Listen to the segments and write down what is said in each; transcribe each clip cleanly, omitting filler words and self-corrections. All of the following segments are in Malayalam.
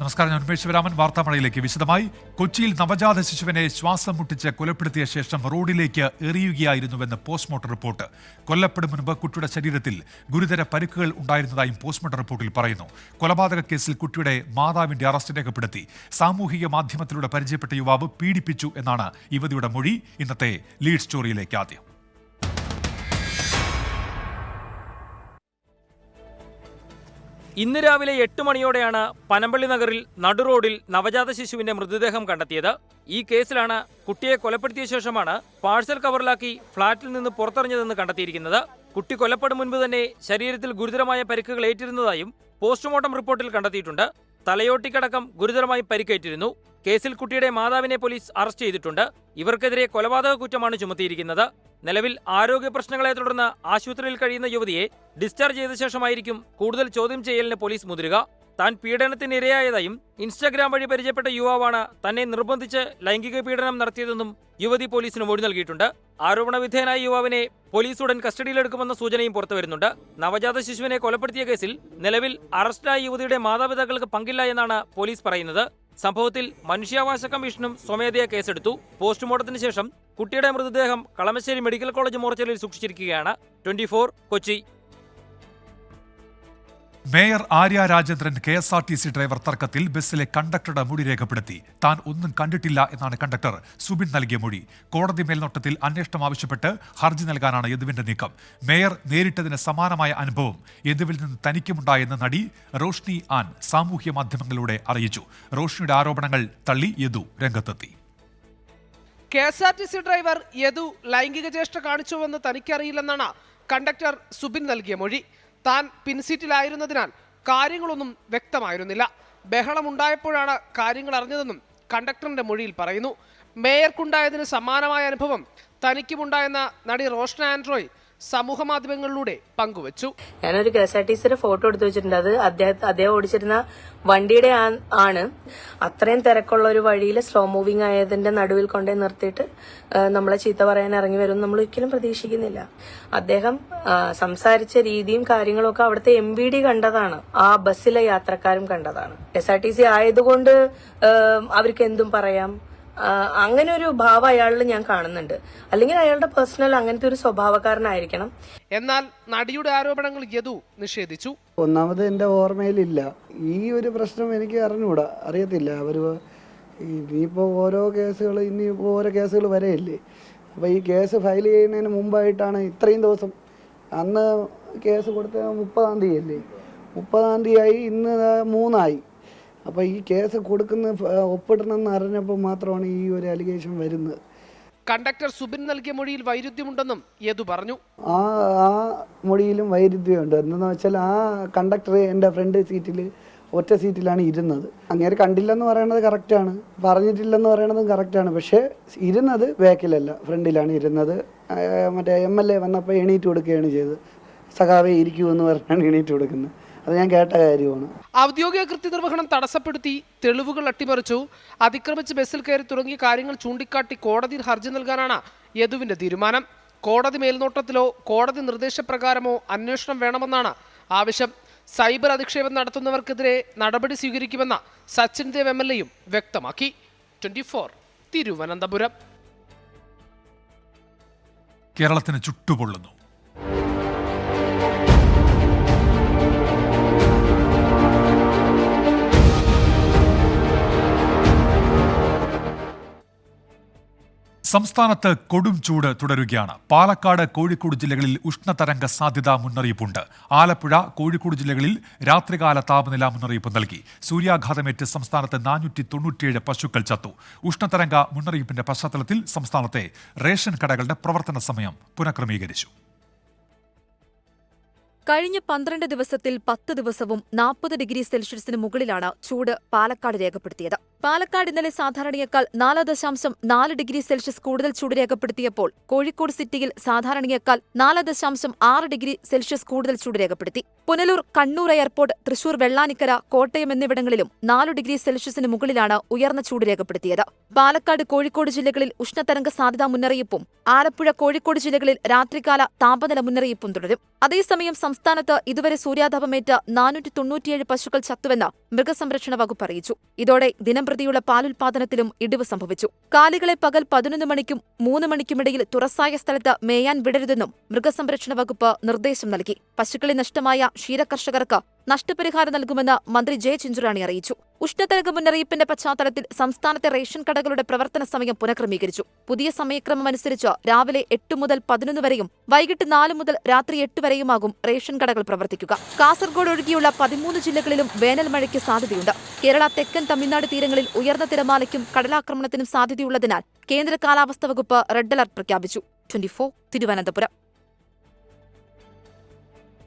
നമസ്കാരം, ഞാൻ ഉന്മേഷ് ശിവരാമൻ. വാർത്താമഴയിലേക്ക് വിശദമായി. കൊച്ചിയിൽ നവജാത ശിശുവിനെ ശ്വാസം മുട്ടിച്ച് കൊലപ്പെടുത്തിയ ശേഷം റോഡിലേക്ക് എറിയുകയായിരുന്നുവെന്ന് പോസ്റ്റ്മോർട്ടം റിപ്പോർട്ട്. കൊല്ലപ്പെടും മുൻപ് കുട്ടിയുടെ ശരീരത്തിൽ ഗുരുതര പരിക്കുകൾ ഉണ്ടായിരുന്നതായും പോസ്റ്റ്മോർട്ടം റിപ്പോർട്ടിൽ പറയുന്നു. കൊലപാതക കേസിൽ കുട്ടിയുടെ മാതാവിന്റെ അറസ്റ്റ് രേഖപ്പെടുത്തി. സാമൂഹിക മാധ്യമത്തിലൂടെ പരിചയപ്പെട്ട യുവാവ് പീഡിപ്പിച്ചു എന്നാണ് യുവതിയുടെ മൊഴി. ഇന്നത്തെ ലീഡ് സ്റ്റോറിയിലേക്ക് ആദ്യം. ഇന്ന് രാവിലെ 8 മണിയോടെയാണ് പനമ്പള്ളി നഗറിൽ നടുറോഡിൽ നവജാത ശിശുവിന്റെ മൃതദേഹം കണ്ടെത്തിയത്. ഈ കേസിലാണ് കുട്ടിയെ കൊലപ്പെടുത്തിയ ശേഷമാണ് പാഴ്സൽ കവറിലാക്കി ഫ്ളാറ്റിൽ നിന്ന് പുറത്തെറിഞ്ഞതെന്ന് കണ്ടെത്തിയിരിക്കുന്നത്. കുട്ടി കൊല്ലപ്പെടും മുൻപ് തന്നെ ശരീരത്തിൽ ഗുരുതരമായ പരിക്കുകൾ ഏറ്റിരുന്നതായും പോസ്റ്റ്മോർട്ടം റിപ്പോർട്ടിൽ കണ്ടെത്തിയിട്ടുണ്ട്. തലയോട്ടിക്കടക്കം ഗുരുതരമായി പരിക്കേറ്റിരുന്നു. കേസിൽ കുട്ടിയുടെ മാതാവിനെ പോലീസ് അറസ്റ്റ് ചെയ്തിട്ടുണ്ട്. ഇവർക്കെതിരെ കൊലപാതക കുറ്റമാണ് ചുമത്തിയിരിക്കുന്നത്. നിലവിൽ ആരോഗ്യ പ്രശ്നങ്ങളെ തുടർന്ന് ആശുപത്രിയിൽ കഴിയുന്ന യുവതിയെ ഡിസ്ചാർജ് ചെയ്ത ശേഷമായിരിക്കും കൂടുതൽ ചോദ്യം ചെയ്യലിന് പോലീസ് മുതിരുക. താൻ പീഡനത്തിന് ഇരയായതായും ഇൻസ്റ്റഗ്രാം വഴി പരിചയപ്പെട്ട യുവാവാണ് തന്നെ നിർബന്ധിച്ച് ലൈംഗിക പീഡനം നടത്തിയതെന്നും യുവതി പോലീസിന് മൊഴി നൽകിയിട്ടുണ്ട്. ആരോപണ വിധേയനായ യുവാവിനെ പോലീസ് ഉടൻ കസ്റ്റഡിയിലെടുക്കുമെന്ന സൂചനയും പുറത്തുവരുന്നുണ്ട്. നവജാത ശിശുവിനെ കൊലപ്പെടുത്തിയ കേസിൽ നിലവിൽ അറസ്റ്റിലായ യുവതിയുടെ മാതാപിതാക്കൾക്ക് പങ്കില്ല എന്നാണ് പോലീസ് പറയുന്നത്. സംഭവത്തിൽ മനുഷ്യാവകാശ കമ്മീഷനും സ്വമേധയാ കേസെടുത്തു. പോസ്റ്റ്മോർട്ടത്തിന് ശേഷം കുട്ടിയുടെ മൃതദേഹം കളമശ്ശേരി മെഡിക്കൽ കോളേജ് മോർച്ചറിയിൽ സൂക്ഷിച്ചിരിക്കുകയാണ്. 24 Kochi. Mayor Arya Rajendran KSRTC driver തർക്കത്തിൽ ബസ്സിലെ കണ്ടക്ടറുടെ മൊഴി രേഖപ്പെടുത്തി. താൻ ഒന്നും കണ്ടിട്ടില്ല എന്നാണ് കണ്ടക്ടർ സുബിൻ നൽകിയ മൊഴി. കോടതി മേൽനോട്ടത്തിൽ അന്വേഷണം ആവശ്യപ്പെട്ട് ഹർജി നൽകാനാണ് യദുവിന്റെ നീക്കം. മേയർ നേരിട്ടതിന് സമാനമായ അനുഭവം യദുവിൽ നിന്ന് തനിക്കുമുണ്ടായെന്ന് നടി റോഷ്നി ആൻ സാമൂഹ്യ മാധ്യമങ്ങളിലൂടെ അറിയിച്ചു. റോഷ്നിയുടെ ആരോപണങ്ങൾ തള്ളി യദു രംഗത്തെത്തി. KSRTC ഡ്രൈവർ യദു ലൈംഗിക ചേഷ്ട കാണിച്ചുവെന്ന് തനിക്കറിയില്ലെന്നാണ് കണ്ടക്ടർ സുബിൻ നൽകിയ മൊഴി. താൻ പിൻസീറ്റിലായിരുന്നതിനാൽ കാര്യങ്ങളൊന്നും വ്യക്തമായിരുന്നില്ല. ബഹളമുണ്ടായപ്പോഴാണ് കാര്യങ്ങൾ അറിഞ്ഞതെന്നും കണ്ടക്ടറിന്റെ മൊഴിയിൽ പറയുന്നു. മേയർക്കുണ്ടായതിന് സമാനമായ അനുഭവം തനിക്കുമുണ്ടായെന്ന നടി റോഷ്ന ആൻഡ്രോയ് സമൂഹ മാധ്യമങ്ങളിലൂടെ പങ്കുവച്ചു. ഞാനൊരു KSRTCയുടെ ഫോട്ടോ എടുത്തു വെച്ചിട്ടുണ്ട്. അത് അദ്ദേഹം ഓടിച്ചിരുന്ന വണ്ടിയുടെ ആണ്. അത്രയും തിരക്കുള്ള ഒരു വഴിയിൽ സ്ലോ മൂവിങ് ആയതിന്റെ നടുവിൽ കൊണ്ടേ നിർത്തിയിട്ട് നമ്മളെ ചീത്ത പറയാൻ ഇറങ്ങി വരും നമ്മൾ ഒരിക്കലും പ്രതീക്ഷിക്കുന്നില്ല. അദ്ദേഹം സംസാരിച്ച രീതിയും കാര്യങ്ങളും ഒക്കെ അവിടുത്തെ MVD കണ്ടതാണ്, ആ ബസ്സിലെ യാത്രക്കാരും കണ്ടതാണ്. KSRTC ആയതുകൊണ്ട് അവർക്ക് എന്തും പറയാം, അങ്ങനെ ഒരു ഭാവം അയാളിൽ ഞാൻ കാണുന്നുണ്ട്. അല്ലെങ്കിൽ അയാളുടെ പേഴ്സണൽ അങ്ങനത്തെ ഒരു സ്വഭാവക്കാരനായിരിക്കണം. എന്നാൽ നടിയുടെ ആരോപണങ്ങൾ യദു നിഷേധിച്ചു. ഒന്നാമത് എൻ്റെ ഓർമ്മയിലില്ല ഈ ഒരു പ്രശ്നം. എനിക്ക് അറിയത്തില്ല. അവർ ഇനിയിപ്പോൾ ഓരോ കേസുകൾ ഇനിയിപ്പോൾ ഓരോ കേസുകൾ വരെയില്ലേ. അപ്പോൾ ഈ കേസ് ഫയൽ ചെയ്യുന്നതിന് മുമ്പായിട്ടാണ് ഇത്രയും ദിവസം. അന്ന് കേസ് കൊടുത്ത 30-ാം തീയതി അല്ലേ, 30-ാം തീയതി ആയി, ഇന്ന് 3 അപ്പോൾ ഈ കേസ് കൊടുക്കുന്ന ഒപ്പിടണമെന്ന് അറിഞ്ഞപ്പോൾ മാത്രമാണ് ഈ ഒരു അലിഗേഷൻ വരുന്നത്. കണ്ടക്ടർ സുബിൻ നൽകിയ മൊഴിയിൽ വൈരുദ്ധ്യമുണ്ടെന്നും യദു പറഞ്ഞു. ആ മൊഴിയിലും വൈരുദ്ധ്യമുണ്ട്. എന്തെന്ന് വെച്ചാൽ ആ കണ്ടക്ടർ എൻ്റെ ഫ്രണ്ട് സീറ്റിൽ ഒറ്റ സീറ്റിലാണ് ഇരുന്നത്. അങ്ങേര് കണ്ടില്ലെന്ന് പറയണത് കറക്റ്റാണ്, പറഞ്ഞിട്ടില്ലെന്ന് പറയണതും കറക്റ്റാണ്. പക്ഷേ ഇരുന്നത് ബാക്കിലല്ല, ഫ്രണ്ടിലാണ് ഇരുന്നത്. മറ്റേ MLA വന്നപ്പോൾ എണീറ്റ് കൊടുക്കുകയാണ് ചെയ്തത്. സഖാവേ ഇരിക്കൂ എന്ന് പറഞ്ഞാണ് എണീറ്റ് കൊടുക്കുന്നത്. അത് ഞാൻ കേട്ട കാര്യമാണ്. ഔദ്യോഗിക കൃത്യനിർവഹണം തടസ്സപ്പെടുത്തി, തെളിവുകൾ അട്ടിമറിച്ചു, അതിക്രമിച്ച് ബസ്സിൽ കയറി തുടങ്ങിയ കാര്യങ്ങൾ ചൂണ്ടിക്കാട്ടി കോടതിയിൽ ഹർജി നൽകാനാണ് യദുവിന്റെ തീരുമാനം. കോടതി മേൽനോട്ടത്തിലോ കോടതി നിർദ്ദേശപ്രകാരമോ അന്വേഷണം വേണമെന്നാണ് ആവശ്യം. സൈബർ അധിക്ഷേപം നടത്തുന്നവർക്കെതിരെ നടപടി സ്വീകരിക്കുമെന്ന സച്ചിൻ ദേവ് MLAയും വ്യക്തമാക്കി. 24 തിരുവനന്തപുരം. കേരളത്തിന് ചുട്ടുപൊള്ളുന്നു. സംസ്ഥാനത്ത് കൊടും ചൂട് തുടരുകയാണ്. പാലക്കാട്, കോഴിക്കോട് ജില്ലകളിൽ ഉഷ്ണതരംഗ സാധ്യതാ മുന്നറിയിപ്പുണ്ട്. ആലപ്പുഴ, കോഴിക്കോട് ജില്ലകളിൽ രാത്രികാല താപനില മുന്നറിയിപ്പ് നൽകി. സൂര്യാഘാതമേറ്റ് സംസ്ഥാനത്ത് 497 പശുക്കൾ ചത്തു. ഉഷ്ണതരംഗ മുന്നറിയിപ്പിന്റെ പശ്ചാത്തലത്തിൽ സംസ്ഥാനത്തെ റേഷൻ കടകളുടെ പ്രവർത്തന സമയം പുനഃക്രമീകരിച്ചു. കഴിഞ്ഞ 12 ദിവസത്തിൽ 10 ദിവസവും 40 ഡിഗ്രി സെൽഷ്യസിന് മുകളിലാണ് ചൂട് പാലക്കാട് രേഖപ്പെടുത്തിയത്. പാലക്കാട് ഇന്നലെ സാധാരണയേക്കാൾ 4.4 ഡിഗ്രി സെൽഷ്യസ് കൂടുതൽ ചൂട് രേഖപ്പെടുത്തിയപ്പോൾ കോഴിക്കോട് സിറ്റിയിൽ സാധാരണയേക്കാൾ 4.6 ഡിഗ്രി സെൽഷ്യസ് കൂടുതൽ ചൂട് രേഖപ്പെടുത്തി. പുനലൂർ, കണ്ണൂർ എയർപോർട്ട്, തൃശൂർ, വെള്ളാനിക്കര, കോട്ടയം എന്നിവിടങ്ങളിലും 4 ഡിഗ്രി സെൽഷ്യസിന് മുകളിലാണ് ഉയർന്ന ചൂട് രേഖപ്പെടുത്തിയത്. പാലക്കാട്, കോഴിക്കോട് ജില്ലകളിൽ ഉഷ്ണതരംഗ സാധ്യതാ മുന്നറിയിപ്പും ആലപ്പുഴ, കോഴിക്കോട് ജില്ലകളിൽ രാത്രികാല താപനില മുന്നറിയിപ്പും തുടരും. അതേസമയം സംസ്ഥാനത്ത് ഇതുവരെ സൂര്യാതപമേറ്റ് 497 പശുക്കൾ ചത്തുവെന്ന് മൃഗസംരക്ഷണ വകുപ്പ് അറിയിച്ചു. ഇതോടെ ദിനംപ്രതിയുള്ള പാലുൽപാദനത്തിലും ഇടിവ് സംഭവിച്ചു. കാലികളെ പകൽ 11 മണിക്കും 3 മണിക്കുമിടയിൽ തുറസായ സ്ഥലത്ത് മേയാൻ വിടരുതെന്നും മൃഗസംരക്ഷണ വകുപ്പ് നിർദ്ദേശം നൽകി. പശുക്കളെ നഷ്ടമായ ക്ഷീരകർഷകർക്ക് നഷ്ടപരിഹാരം നൽകുമെന്ന് മന്ത്രി ജെ ചിഞ്ചുറാണി അറിയിച്ചു. ഉഷ്ണതരംഗ മുന്നറിയിപ്പിന്റെ പശ്ചാത്തലത്തിൽ സംസ്ഥാനത്തെ റേഷൻ കടകളുടെ പ്രവർത്തന സമയം പുനഃക്രമീകരിച്ചു. പുതിയ സമയക്രമമനുസരിച്ച് രാവിലെ 8 മുതൽ 11 വരെയും വൈകിട്ട് 4 മുതൽ രാത്രി 8 വരെയുമാകും റേഷൻ കടകൾ പ്രവർത്തിക്കുക. കാസർഗോഡ് ഒഴികെയുള്ള 13 ജില്ലകളിലും വേനൽ മഴയ്ക്ക് സാധ്യതയുണ്ട്. കേരള, തെക്കൻ തമിഴ്നാട് തീരങ്ങളിൽ ഉയർന്ന തിരമാലയ്ക്കും കടലാക്രമണത്തിനും സാധ്യതയുള്ളതിനാൽ കേന്ദ്ര കാലാവസ്ഥാ വകുപ്പ് റെഡ് അലർട്ട് പ്രഖ്യാപിച്ചു. 24 തിരുവനന്തപുരം.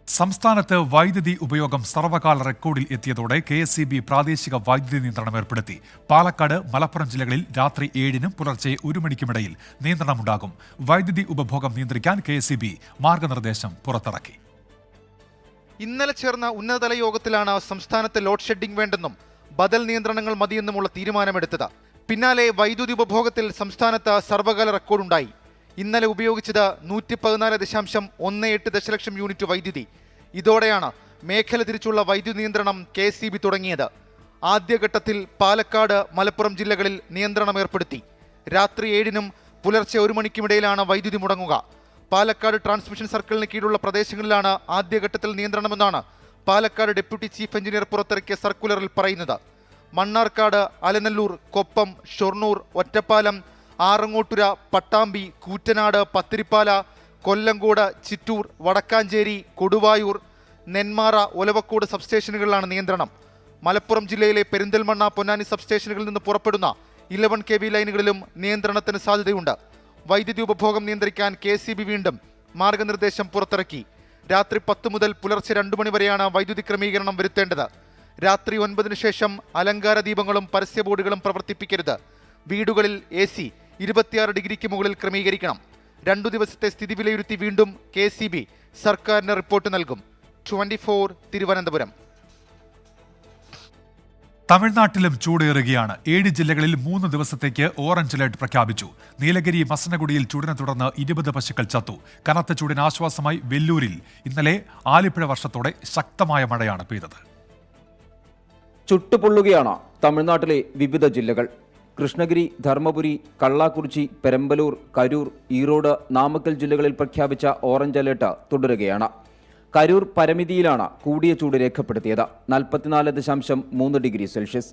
സംസ്ഥാനത്ത് വൈദ്യുതി ഉപയോഗം സർവകാല റെക്കോർഡിൽ എത്തിയതോടെ KSEB പ്രാദേശിക വൈദ്യുതി നിയന്ത്രണം ഏർപ്പെടുത്തി. പാലക്കാട്, മലപ്പുറം ജില്ലകളിൽ രാത്രി 7-നും പുലർച്ചെ 1 മണിക്കുമിടയിൽ നിയന്ത്രണമുണ്ടാകും. വൈദ്യുതി ഉപഭോഗം നിയന്ത്രിക്കാൻ KSEB മാർഗനിർദ്ദേശം പുറത്തിറക്കി. ഇന്നലെ ചേർന്ന ഉന്നതതല യോഗത്തിലാണ് സംസ്ഥാനത്ത് ലോഡ് ഷെഡിംഗ് വേണ്ടെന്നും ബദൽ നിയന്ത്രണങ്ങൾ മതിയെന്നുമുള്ള തീരുമാനമെടുത്തത്. പിന്നാലെ വൈദ്യുതി ഉപഭോഗത്തിൽ സംസ്ഥാനത്ത് സർവകാല റെക്കോർഡുണ്ടായി. ഇന്നലെ ഉപയോഗിച്ചത് 114.18 ദശലക്ഷം യൂണിറ്റ് വൈദ്യുതി. ഇതോടെയാണ് മേഖല തിരിച്ചുള്ള വൈദ്യുതി നിയന്ത്രണം KSEB തുടങ്ങിയത്. ആദ്യഘട്ടത്തിൽ പാലക്കാട്, മലപ്പുറം ജില്ലകളിൽ നിയന്ത്രണം ഏർപ്പെടുത്തി. രാത്രി 7-നും പുലർച്ചെ 1 മണിക്കുമിടയിലാണ് വൈദ്യുതി മുടങ്ങുക. പാലക്കാട് ട്രാൻസ്മിഷൻ സർക്കിളിന് കീഴിലുള്ള പ്രദേശങ്ങളിലാണ് ആദ്യഘട്ടത്തിൽ നിയന്ത്രണമെന്നാണ് പാലക്കാട് ഡെപ്യൂട്ടി ചീഫ് എഞ്ചിനീയർ പുറത്തിറക്കിയ സർക്കുലറിൽ പറയുന്നത്. മണ്ണാർക്കാട്, അലനല്ലൂർ, കൊപ്പം, ഷൊർണൂർ, ഒറ്റപ്പാലം, ആറങ്ങോട്ടുര, പട്ടാമ്പി, കൂറ്റനാട്, പത്തിരിപ്പാല, കൊല്ലങ്കോട്, ചിറ്റൂർ, വടക്കാഞ്ചേരി, കൊടുവായൂർ, നെന്മാറ, ഒലവക്കോട് സബ്സ്റ്റേഷനുകളിലാണ് നിയന്ത്രണം. മലപ്പുറം ജില്ലയിലെ പെരിന്തൽമണ്ണ, പൊന്നാനി സബ്സ്റ്റേഷനുകളിൽ നിന്ന് പുറപ്പെടുന്ന 11 kV ലൈനുകളിലും നിയന്ത്രണത്തിന് സാധ്യതയുണ്ട്. വൈദ്യുതി ഉപഭോഗം നിയന്ത്രിക്കാൻ KSEB വീണ്ടും മാർഗനിർദ്ദേശം പുറത്തിറക്കി. രാത്രി 10 മുതൽ പുലർച്ചെ 2 മണി വരെയാണ് വൈദ്യുതി ക്രമീകരണം വരുത്തേണ്ടത്. രാത്രി 9-ന് ശേഷം അലങ്കാര ദീപങ്ങളും പരസ്യ ബോർഡുകളും പ്രവർത്തിപ്പിക്കരുത്. വീടുകളിൽ AC 26 ഡിഗ്രിക്ക് മുകളിൽ ക്രമീകരിക്കണം. 2 ദിവസത്തെ സ്ഥിതി വിലയിരുത്തി വീണ്ടും KSEB സർക്കാരിന് റിപ്പോർട്ട് നൽകും. 24 തിരുവനന്തപുരം. തമിഴ്നാട്ടിലും ചൂടേറുകയാണ്. 7 ജില്ലകളിൽ 3 ദിവസത്തേക്ക് ഓറഞ്ച് അലർട്ട് പ്രഖ്യാപിച്ചു. നീലഗിരി, മസനഗുഡിയിൽ ചൂടിനെ തുടർന്ന് 20 പശുക്കൾ ചത്തു. കനത്ത ചൂടിന് ആശ്വാസമായി വെല്ലൂരിൽ ഇന്നലെ ആലിപ്പഴ വർഷത്തോടെ ശക്തമായ മഴയാണ് പെയ്തത്. ചുട്ടുപൊള്ളുകയാണ് തമിഴ്നാട്ടിലെ വിവിധ ജില്ലകൾ. കൃഷ്ണഗിരി, ധർമ്മപുരി, കള്ളാക്കുറിച്ചി, പെരമ്പലൂർ, കരൂർ, ഈറോഡ്, നാമക്കൽ ജില്ലകളിൽ പ്രഖ്യാപിച്ച ഓറഞ്ച് അലർട്ട് തുടരുകയാണ്. കരൂർ പരമിതിയിലാണ് കൂടിയ ചൂട് രേഖപ്പെടുത്തിയത്. 44.3 ഡിഗ്രി സെൽഷ്യസ്.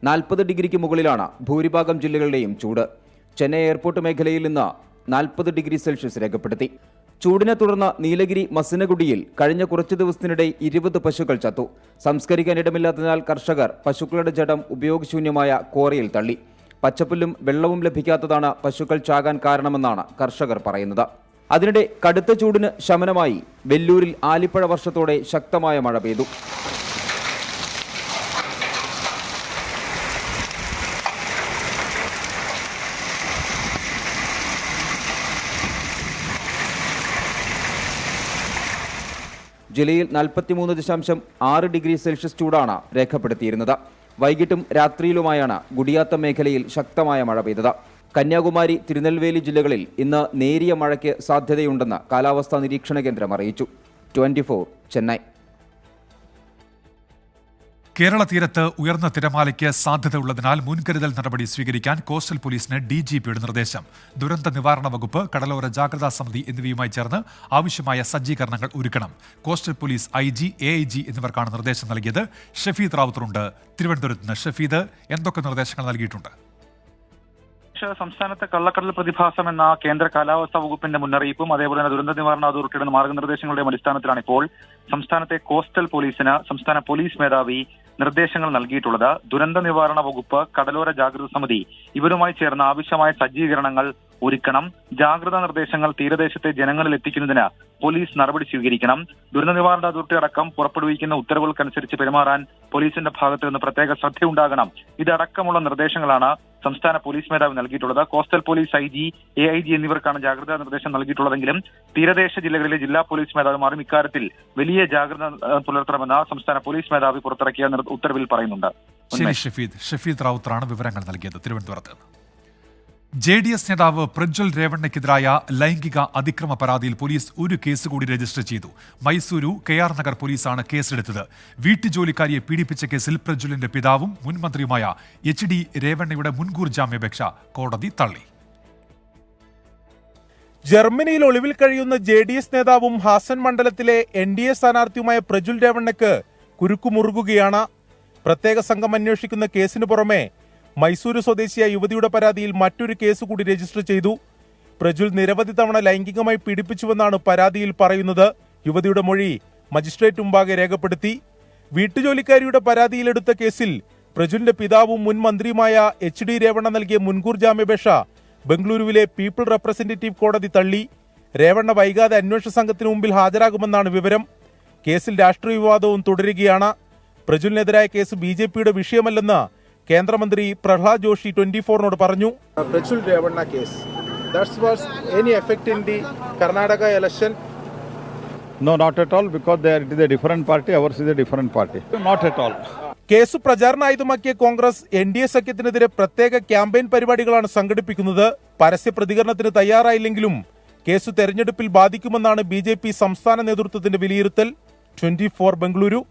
40 ഡിഗ്രിക്ക് മുകളിലാണ് ഭൂരിഭാഗം ജില്ലകളുടെയും ചൂട്. ചെന്നൈ എയർപോർട്ട് മേഖലയിൽ നിന്ന് 40 ഡിഗ്രി സെൽഷ്യസ് രേഖപ്പെടുത്തി. ചൂടിനെ തുടർന്ന് നീലഗിരി, മസനഗുഡിയിൽ കഴിഞ്ഞ കുറച്ചു ദിവസത്തിനിടെ 20 പശുക്കൾ ചത്തു. സംസ്കരിക്കാൻ ഇടമില്ലാത്തതിനാൽ കർഷകർ പശുക്കളുടെ ജഡം ഉപയോഗശൂന്യമായ ക്വാറിയിൽ തള്ളി. പച്ചപ്പുല്ലും വെള്ളവും ലഭിക്കാത്തതാണ് പശുക്കൾ ചാകാൻ കാരണമെന്നാണ് കർഷകർ പറയുന്നത്. അതിനിടെ കടുത്ത ചൂടിന് ശമനമായി വെല്ലൂരിൽ ആലിപ്പഴ വർഷത്തോടെ ശക്തമായ മഴ പെയ്തു. ജില്ലയിൽ 43.6 ഡിഗ്രി സെൽഷ്യസ് ചൂടാണ് രേഖപ്പെടുത്തിയിരുന്നത്. വൈകിട്ടും രാത്രിയിലുമായാണ് ഗുഡിയാത്തം മേഖലയിൽ ശക്തമായ മഴ പെയ്തത്. കന്യാകുമാരി, തിരുനെൽവേലി ജില്ലകളിൽ ഇന്ന് നേരിയ മഴയ്ക്ക് സാധ്യതയുണ്ടെന്ന് കാലാവസ്ഥാ നിരീക്ഷണ കേന്ദ്രം അറിയിച്ചു. 24 ചെന്നൈ. കേരള തീരത്ത് ഉയർന്ന തിരമാലയ്ക്ക് സാധ്യതയുള്ളതിനാൽ മുൻകരുതൽ നടപടി സ്വീകരിക്കാൻ കോസ്റ്റൽ പോലീസിന് DGPയുടെ നിർദ്ദേശം. ദുരന്ത നിവാരണ വകുപ്പ്, കടലോര ജാഗ്രതാ സമിതി എന്നിവയുമായി ചേർന്ന് ആവശ്യമായ സജ്ജീകരണങ്ങൾ ഒരുക്കണം. കോസ്റ്റൽ പോലീസ് IG, AIG എന്നിവർക്കാണ് നിർദ്ദേശം നൽകിയത്. ഷഫീദ് റാവുത്തറുണ്ട് തിരുവനന്തപുരത്ത് നിന്ന്. ഷഫീദ്, എന്തൊക്കെ നിർദ്ദേശങ്ങൾ നൽകിയിട്ടുണ്ട്? സംസ്ഥാനത്തെ കള്ളക്കടൽ പ്രതിഭാസം എന്ന കേന്ദ്ര കാലാവസ്ഥാ വകുപ്പിന്റെ മുന്നറിയിപ്പും അതേപോലെ തന്നെ ദുരന്ത നിവാരണ അതോറിറ്റിയുടെ മാർഗനിർദ്ദേശങ്ങളുടെയും അടിസ്ഥാനത്തിലാണ് ഇപ്പോൾ സംസ്ഥാനത്തെ കോസ്റ്റൽ പോലീസിന് സംസ്ഥാന പോലീസ് മേധാവി നിർദ്ദേശങ്ങൾ നൽകിയിട്ടുള്ളത്. ദുരന്ത നിവാരണ വകുപ്പ്, കടലോര ജാഗ്രതാ സമിതി ഇവരുമായി ചേർന്ന് ആവശ്യമായ സജ്ജീകരണങ്ങൾ ഒരുക്കണം. ജാഗ്രതാ നിർദ്ദേശങ്ങൾ തീരദേശത്തെ ജനങ്ങളിൽ എത്തിക്കുന്നതിന് പോലീസ് നടപടി സ്വീകരിക്കണം. ദുരന്ത നിവാരണ അതോറിറ്റി അടക്കം പുറപ്പെടുവിക്കുന്ന ഉത്തരവുകൾക്കനുസരിച്ച് പെരുമാറാൻ പോലീസിന്റെ ഭാഗത്ത് നിന്ന് പ്രത്യേക ശ്രദ്ധയുണ്ടാകണം. ഇതടക്കമുള്ള നിർദ്ദേശങ്ങളാണ് സംസ്ഥാന പോലീസ് മേധാവി നൽകിയിട്ടുള്ളത്. കോസ്റ്റൽ പോലീസ് IG, AIG എന്നിവർക്കാണ് ജാഗ്രതാ നിർദ്ദേശം നൽകിയിട്ടുള്ളതെങ്കിലും തീരദേശ ജില്ലകളിലെ ജില്ലാ പോലീസ് മേധാവിമാരും ഇക്കാര്യത്തിൽ വലിയ ജാഗ്രത പുലർത്തണമെന്ന് സംസ്ഥാന പോലീസ് മേധാവി പുറത്തിറക്കിയ ഉത്തരവിൽ പറയുന്നുണ്ട്. ശരി, ഷഫീദ് റാവുത്തറാണ് വിവരങ്ങൾ നൽകിയത് തിരുവനന്തപുരത്ത്. JDS നേതാവ് പ്രജ്വൽ രേവണ്ണയ്ക്കെതിരായ ലൈംഗിക അതിക്രമ പരാതിയിൽ പോലീസ് ഒരു കേസ് കൂടി രജിസ്റ്റർ ചെയ്തു. മൈസൂരു KR നഗർ പോലീസാണ് കേസെടുത്തത്. വീട്ടുജോലിക്കാരിയെ പീഡിപ്പിച്ച കേസിൽ പ്രജ്വലിന്റെ പിതാവും മുൻ മന്ത്രിയുമായ HD രേവണ്ണയുടെ മുൻകൂർ ജാമ്യാപേക്ഷ കോടതി തള്ളി. ജർമ്മനിയിൽ ഒളിവിൽ കഴിയുന്ന JDS നേതാവും ഹാസൻ മണ്ഡലത്തിലെ NDA സ്ഥാനാർത്ഥിയുമായ പ്രജ്വൽ രേവണ്ണയ്ക്ക് കുരുക്കുമുറുകുകയാണ്. പ്രത്യേക സംഘം അന്വേഷിക്കുന്ന കേസിനു പുറമെ മൈസൂരു സ്വദേശിയായ യുവതിയുടെ പരാതിയിൽ മറ്റൊരു കേസ് കൂടി രജിസ്റ്റർ ചെയ്തു. പ്രജ്വൽ നിരവധി തവണ ലൈംഗികമായി പീഡിപ്പിച്ചുവെന്നാണ് പരാതിയിൽ പറയുന്നത്. യുവതിയുടെ മൊഴി മജിസ്ട്രേറ്റ് മുമ്പാകെ രേഖപ്പെടുത്തി. വീട്ടുജോലിക്കാരിയുടെ പരാതിയിലെടുത്ത കേസിൽ പ്രജ്വലിന്റെ പിതാവും മുൻ മന്ത്രിയുമായ HD രേവണ്ണ നൽകിയ മുൻകൂർ ജാമ്യാപേക്ഷ ബംഗളൂരുവിലെ പീപ്പിൾ റെപ്രസെന്റേറ്റീവ് കോടതി തള്ളി. രേവണ്ണ വൈകാതെ അന്വേഷണ സംഘത്തിന് മുമ്പിൽ ഹാജരാകുമെന്നാണ് വിവരം. കേസിൽ രാഷ്ട്രീയ വിവാദവും തുടരുകയാണ്. പ്രജ്വലിനെതിരായ കേസ് BJPയുടെ വിഷയമല്ലെന്ന് കേന്ദ്രമന്ത്രി പ്രഹ്ലാദ് ജോഷി 24നോട് പറഞ്ഞു. Prajwal Revanna case, that was any effect in the Karnataka election? No, not at all, because it is a different party, ours is a different party. Not at all. Case പ്രചാരണായുധമാക്കിയ കോൺഗ്രസ് NDA സഖ്യത്തിനെതിരെ പ്രത്യേക ക്യാമ്പയിൻ പരിപാടികളാണ് സംഘടിപ്പിക്കുന്നത്. പരസ്യ പ്രതികരണത്തിന് തയ്യാറായില്ലെങ്കിലും കേസ് തെരഞ്ഞെടുപ്പിൽ ബാധിക്കുമെന്നാണ് BJP സംസ്ഥാന നേതൃത്വത്തിന്റെ വിലയിരുത്തൽ. 24 ബംഗളൂരു.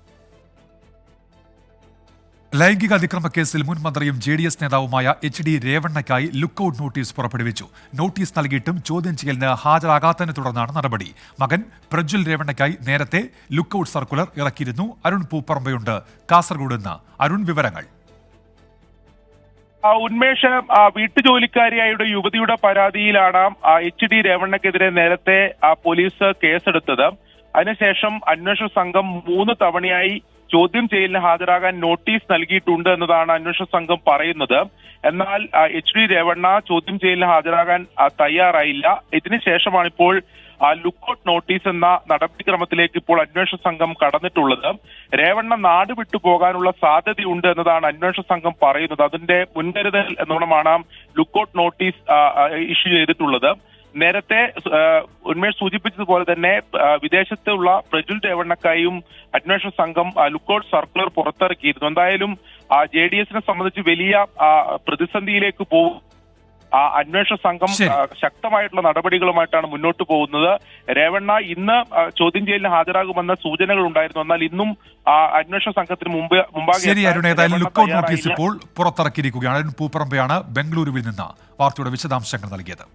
ലൈംഗിക അതിക്രമ കേസിൽ മുൻ മന്ത്രിയും JDS നേതാവുമായ HD രേവണ്ണയ്ക്കായി ലുക്കൌട്ട് നോട്ടീസ് പുറപ്പെടുവിച്ചു. നോട്ടീസ് നൽകിയിട്ടും ചോദ്യം ചെയ്യലിന് ഹാജരാകാത്തതിനെ തുടർന്നാണ് നടപടി. മകൻ പ്രജ്വൽ രേവണ്ണയ്ക്കായി നേരത്തെ ലുക്കൌട്ട് സർക്കുലർ ഇറക്കിയിരുന്നു. അരുൺ പൂപ്പറമ്പയുണ്ട് കാസർഗോഡ് നിന്ന്. അരുൺ, വിവരങ്ങൾ. ഉന്മേഷ്, വീട്ടുജോലിക്കാരിയായ യുവതിയുടെ പരാതിയിലാണ് HD രേവണ്ണയ്ക്കെതിരെ നേരത്തെ പോലീസ് കേസെടുത്തത്. അതിനുശേഷം അന്വേഷണ സംഘം 3 തവണയായി ചോദ്യം ചെയ്യലിന് ഹാജരാകാൻ നോട്ടീസ് നൽകിയിട്ടുണ്ട് എന്നതാണ് അന്വേഷണ സംഘം പറയുന്നത്. എന്നാൽ HD രേവണ്ണ ചോദ്യം ചെയ്യലിന് ഹാജരാകാൻ തയ്യാറായില്ല. ഇതിനുശേഷമാണ് ഇപ്പോൾ ലുക്കൌട്ട് നോട്ടീസ് എന്ന നടപടിക്രമത്തിലേക്ക് ഇപ്പോൾ അന്വേഷണ സംഘം കടന്നിട്ടുള്ളത്. രേവണ്ണ നാട് വിട്ടു പോകാനുള്ള സാധ്യതയുണ്ട് എന്നതാണ് അന്വേഷണ സംഘം പറയുന്നത്. അതിന്റെ മുൻകരുതൽ എന്നോണമാണ് ലുക്കൌട്ട് നോട്ടീസ് ഇഷ്യൂ ചെയ്തിട്ടുള്ളത്. നേരത്തെ ഉന്മേഷ് സൂചിപ്പിച്ചതുപോലെ തന്നെ വിദേശത്തുള്ള പ്രജ്വൽ രേവണ്ണക്കായും അന്വേഷണ സംഘം ലുക്കൌട്ട് സർക്കുലർ പുറത്തിറക്കിയിരുന്നു. എന്തായാലും JDSനെ സംബന്ധിച്ച് വലിയ പ്രതിസന്ധിയിലേക്ക് പോകും. അന്വേഷണ സംഘം ശക്തമായിട്ടുള്ള നടപടികളുമായിട്ടാണ് മുന്നോട്ട് പോകുന്നത്. രേവണ്ണ ഇന്ന് ചോദ്യം ചെയ്യലിന് ഹാജരാകുമെന്ന സൂചനകൾ ഉണ്ടായിരുന്നു. എന്നാൽ ഇന്നും അന്വേഷണ സംഘത്തിന് മുമ്പാകെ ലുക്കൌട്ട് നോട്ടീസ് ഇപ്പോൾ പുറത്തിറക്കിയിരിക്കുകയാണ്. പൂപ്പറമ്പയാണ് ബംഗളൂരുവിൽ നിന്ന് വാർത്തയുടെ വിശദാംശങ്ങൾ നൽകിയത്.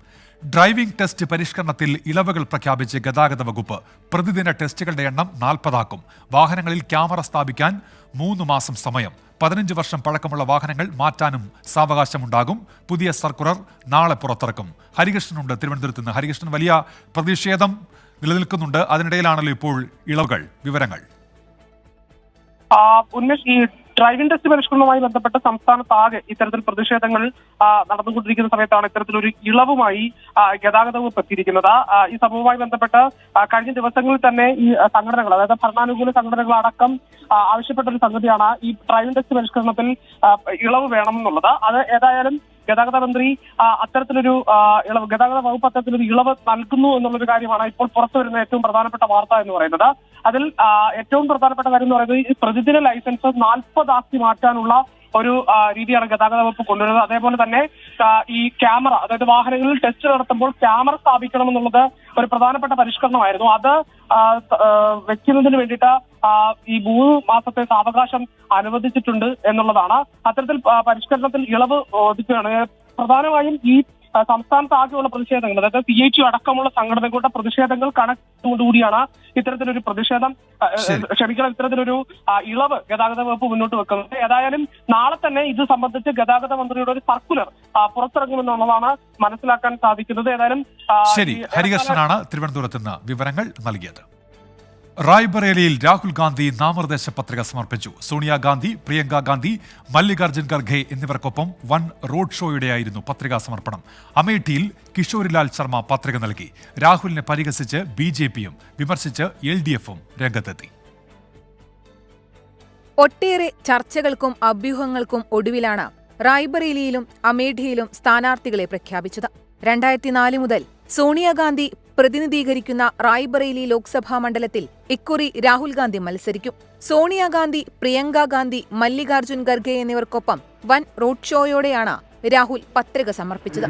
ഡ്രൈവിംഗ് ടെസ്റ്റ് പരിഷ്കരണത്തിൽ ഇളവുകൾ പ്രഖ്യാപിച്ച് ഗതാഗത വകുപ്പ്. പ്രതിദിന ടെസ്റ്റുകളുടെ എണ്ണം 40 വാഹനങ്ങളിൽ ക്യാമറ സ്ഥാപിക്കാൻ 3 മാസം സമയം. 15 വർഷം പഴക്കമുള്ള വാഹനങ്ങൾ മാറ്റാനും സാവകാശമുണ്ടാകും. പുതിയ സർക്കുലർ നാളെ പുറത്തിറക്കും. ഹരികൃഷ്ണനുണ്ട് തിരുവനന്തപുരത്ത് നിന്ന്. ഹരികൃഷ്ണൻ, വലിയ പ്രതിഷേധം നിലനിൽക്കുന്നുണ്ട്. അതിനിടയിലാണല്ലോ ഇപ്പോൾ ഇളവുകൾ. വിവരങ്ങൾ. ഉന്മേഷ്, ഈ ഡ്രൈവിംഗ് ടെസ്റ്റ് പരിഷ്കരണവുമായി ബന്ധപ്പെട്ട് സംസ്ഥാനത്താകെ ഇത്തരത്തിൽ പ്രതിഷേധങ്ങൾ നടന്നുകൊണ്ടിരിക്കുന്ന സമയത്താണ് ഇത്തരത്തിലൊരു ഇളവുമായി ഗതാഗത വകുപ്പ് എത്തിയിരിക്കുന്നത്. ഈ സംഭവവുമായി ബന്ധപ്പെട്ട് കഴിഞ്ഞ ദിവസങ്ങളിൽ തന്നെ ഈ സംഘടനകൾ, അതായത് ഭരണാനുകൂല സംഘടനകൾ അടക്കം ആവശ്യപ്പെട്ട ഒരു സംഗതിയാണ് ഈ ഡ്രൈവിംഗ് ടെസ്റ്റ് പരിഷ്കരണത്തിൽ ഇളവ് വേണമെന്നുള്ളത്. അത് ഏതായാലും ഗതാഗത മന്ത്രി അത്തരത്തിലൊരു ഇളവ്, ഗതാഗത വകുപ്പ് അത്തരത്തിലൊരു ഇളവ് നൽകുന്നു എന്നുള്ളൊരു കാര്യമാണ് ഇപ്പോൾ പുറത്തു വരുന്ന ഏറ്റവും പ്രധാനപ്പെട്ട വാർത്ത എന്ന് പറയുന്നത്. അതിൽ ഏറ്റവും പ്രധാനപ്പെട്ട കാര്യം എന്ന് പറയുന്നത് ഈ പ്രതിദിന ലൈസൻസ് 40 ആക്കി മാറ്റാനുള്ള ഒരു രീതിയാണ് ഗതാഗത വകുപ്പ് കൊണ്ടുവരുന്നത്. അതേപോലെ തന്നെ ഈ ക്യാമറ, അതായത് വാഹനങ്ങളിൽ ടെസ്റ്റ് നടത്തുമ്പോൾ ക്യാമറ സ്ഥാപിക്കണമെന്നുള്ളത് ഒരു പ്രധാനപ്പെട്ട പരിഷ്കരണമായിരുന്നു. അത് വെക്കുന്നതിന് വേണ്ടിയിട്ട് ഈ 3 മാസത്തെ സാവകാശം അനുവദിച്ചിട്ടുണ്ട് എന്നുള്ളതാണ്. അത്തരത്തിൽ പരിഷ്കരണത്തിൽ ഇളവ് ഒതുക്കുകയാണ്. പ്രധാനമായും ഈ സംസ്ഥാനത്ത് ആകെയുള്ള പ്രതിഷേധങ്ങൾ, അതായത് CITU അടക്കമുള്ള സംഘടനകളുടെ പ്രതിഷേധങ്ങൾ കണക്കുകൊണ്ടുകൂടിയാണ് ഇത്തരത്തിലൊരു ഇത്തരത്തിലൊരു ഇളവ് ഗതാഗത വകുപ്പ് മുന്നോട്ട് വെക്കുന്നത്. ഏതായാലും നാളെ തന്നെ ഇത് സംബന്ധിച്ച് ഗതാഗത മന്ത്രിയുടെ ഒരു സർക്കുലർ പുറത്തിറങ്ങുമെന്നുള്ളതാണ് മനസ്സിലാക്കാൻ സാധിക്കുന്നത്. ഏതായാലും ശരി, ഹരികൃഷ്ണനാണ് തിരുവനന്തപുരത്ത് നിന്ന് വിവരങ്ങൾ നൽകിയത്. റായ്ബറേലിയിൽ രാഹുൽ ഗാന്ധി നാമനിർദ്ദേശ പത്രിക സമർപ്പിച്ചു. സോണിയാഗാന്ധി, പ്രിയങ്ക ഗാന്ധി, മല്ലികാർജ്ജുൻ ഖർഗെ എന്നിവർക്കൊപ്പം വൻ റോഡ് ഷോയുടെയായിരുന്നു പത്രികാ സമർപ്പണം. അമേഠിയിൽ കിഷോരിലാൽ ശർമ്മ പത്രിക നൽകി. രാഹുലിനെ പരിഹസിച്ച് BJPയും വിമർശിച്ച് LDFും രംഗത്തെത്തി. ഒട്ടേറെ ചർച്ചകൾക്കും അഭ്യൂഹങ്ങൾക്കും ഒടുവിലാണ് റായ്ബറേലിയിലും അമേഠിയിലും സ്ഥാനാർത്ഥികളെ പ്രഖ്യാപിച്ചത്. 2004 മുതൽ സോണിയാഗാന്ധി പ്രതിനിധീകരിക്കുന്ന റായ്ബറേലി ലോക്സഭാ മണ്ഡലത്തിൽ ഇക്കുറി രാഹുൽ ഗാന്ധി മത്സരിക്കും. സോണിയാഗാന്ധി, പ്രിയങ്ക ഗാന്ധി, മല്ലികാർജ്ജുൻ ഖർഗെ എന്നിവർക്കൊപ്പം വൻ റോഡ് ഷോയോടെയാണ് രാഹുൽ പത്രിക സമർപ്പിച്ചത്.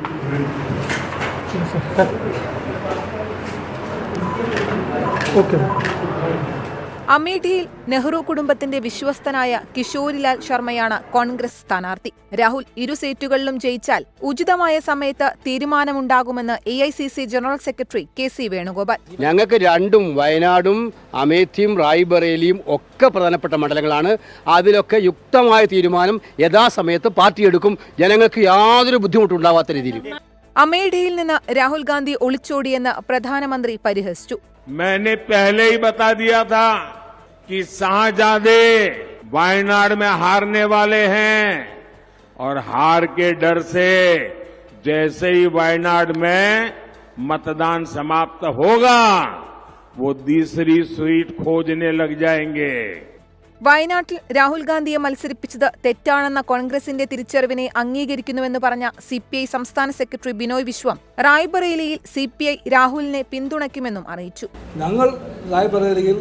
അമേഠിയിൽ നെഹ്റു കുടുംബത്തിന്റെ വിശ്വസ്തനായ കിഷോരിലാൽ ശർമ്മയാണ് കോൺഗ്രസ് സ്ഥാനാർത്ഥി. രാഹുൽ ഇരു സീറ്റുകളിലും ജയിച്ചാൽ ഉചിതമായ സമയത്ത് തീരുമാനമുണ്ടാകുമെന്ന് AICC general secretary KC Venugopal. ഞങ്ങൾക്ക് രണ്ടും വയനാടും അമേഠിയും റായ്ബറേലിയും ഒക്കെ പ്രധാനപ്പെട്ട മണ്ഡലങ്ങളാണ്. അതിലൊക്കെ യുക്തമായ തീരുമാനം യഥാസമയത്ത് പാർട്ടി എടുക്കും. ജനങ്ങൾക്ക് യാതൊരു ബുദ്ധിമുട്ടുണ്ടാവാത്ത രീതിയിൽ. അമേഠിയിൽ നിന്ന് രാഹുൽ ഗാന്ധി ഒളിച്ചോടിയെന്ന് പ്രധാനമന്ത്രി പരിഹസിച്ചു. मैंने पहले ही बता दिया था कि शाहजादे वायनाड में हारने वाले हैं और हार के डर से जैसे ही वायनाड में मतदान समाप्त होगा वो दूसरी सीट खोजने लग जाएंगे. വയനാട്ടിൽ രാഹുൽ ഗാന്ധിയെ മത്സരിപ്പിച്ചത് തെറ്റാണെന്ന കോൺഗ്രസിന്റെ തിരിച്ചറിവിനെ അംഗീകരിക്കുന്നുവെന്ന് പറഞ്ഞ CPI സംസ്ഥാന സെക്രട്ടറി ബിനോയ് വിശ്വം റായ്ബറേലിയിൽ CPI രാഹുലിനെ പിന്തുണയ്ക്കുമെന്നും അറിയിച്ചു. ഞങ്ങൾ റായ്ബറേലിയിൽ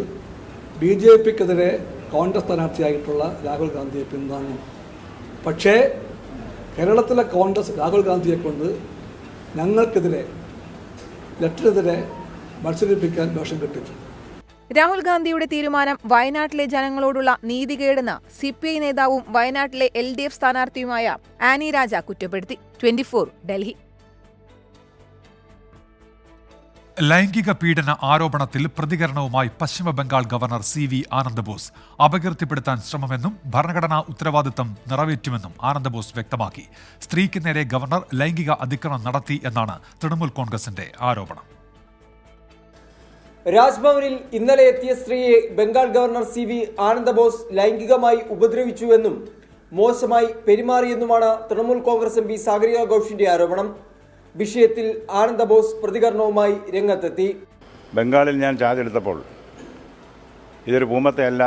BJPക്കെതിരെ കോൺഗ്രസ് സ്ഥാനാർത്ഥിയായിട്ടുള്ള രാഹുൽ ഗാന്ധിയെ പിന്താങ്ങും. പക്ഷേ കേരളത്തിലെ കോൺഗ്രസ് രാഹുൽ ഗാന്ധിയെ കൊണ്ട് ഞങ്ങൾക്കെതിരെ ലെറ്ററിനെതിരെ മത്സരിപ്പിക്കാൻ വേഷം കെട്ടിച്ചു. രാഹുൽ ഗാന്ധിയുടെ തീരുമാനം വയനാട്ടിലെ ജനങ്ങളോടുള്ള നീതികേടെന്ന് CPI നേതാവും വയനാട്ടിലെ LDF സ്ഥാനാർത്ഥിയുമായ ആനി രാജ കുറ്റപ്പെടുത്തി. 24 ഡൽഹി. ലൈംഗിക പീഡന ആരോപണത്തിൽ പ്രതികരണവുമായി പശ്ചിമബംഗാൾ ഗവർണർ CV ആനന്ദബോസ് അപകീർത്തിപ്പെടുത്താൻ ശ്രമമെന്നും ഭരണഘടനാ ഉത്തരവാദിത്തം നിറവേറ്റുമെന്നും ആനന്ദബോസ് വ്യക്തമാക്കി. സ്ത്രീക്ക് നേരെ ഗവർണർ ലൈംഗിക അതിക്രമം നടത്തി എന്നാണ് തൃണമൂൽ കോൺഗ്രസിന്റെ ആരോപണം. രാജ്ഭവനിൽ ഇന്നലെ എത്തിയ സ്ത്രീയെ ബംഗാൾ ഗവർണർ CV ആനന്ദബോസ് ലൈംഗികമായി ഉപദ്രവിച്ചുവെന്നും മോശമായി പെരുമാറിയെന്നുമാണ് തൃണമൂൽ കോൺഗ്രസ് MP സാഗരിക ഘോഷിന്റെ ആരോപണം. വിഷയത്തിൽ ആനന്ദബോസ് പ്രതികരണവുമായി രംഗത്തെത്തി. ബംഗാളിൽ ഞാൻ ചാർജ് എടുത്തപ്പോൾ ഇതൊരു പൂമത്തെയല്ല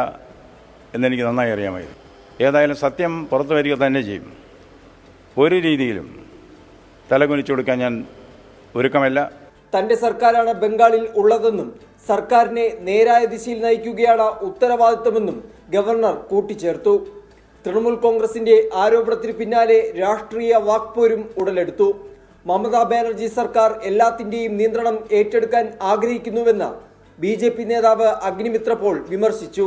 എന്നെനിക്ക് നന്നായി അറിയാമായിരുന്നു. ഏതായാലും സത്യം പുറത്തു വരിക തന്നെ ചെയ്യും. ഒരു രീതിയിലും തലകുനിച്ചു കൊടുക്കാൻ ഞാൻ ഒരുക്കമല്ല. തന്റെ സർക്കാരാണ് ബംഗാളിൽ ഉള്ളതെന്നും സർക്കാരിനെ നേരായ ദിശയിൽ നയിക്കുകയാണ് ഉത്തരവാദിത്തമെന്നും ഗവർണർ കൂട്ടിച്ചേർത്തു. തൃണമൂൽ കോൺഗ്രസിന്റെ ആരോപണത്തിന് പിന്നാലെ രാഷ്ട്രീയ വാക്പോരും ഉടലെടുത്തു. മമതാ ബാനർജി സർക്കാർ എല്ലാത്തിന്റെയും നിയന്ത്രണം ഏറ്റെടുക്കാൻ ആഗ്രഹിക്കുന്നുവെന്ന് BJP നേതാവ് അഗ്നിമിത്ര പോൾ വിമർശിച്ചു.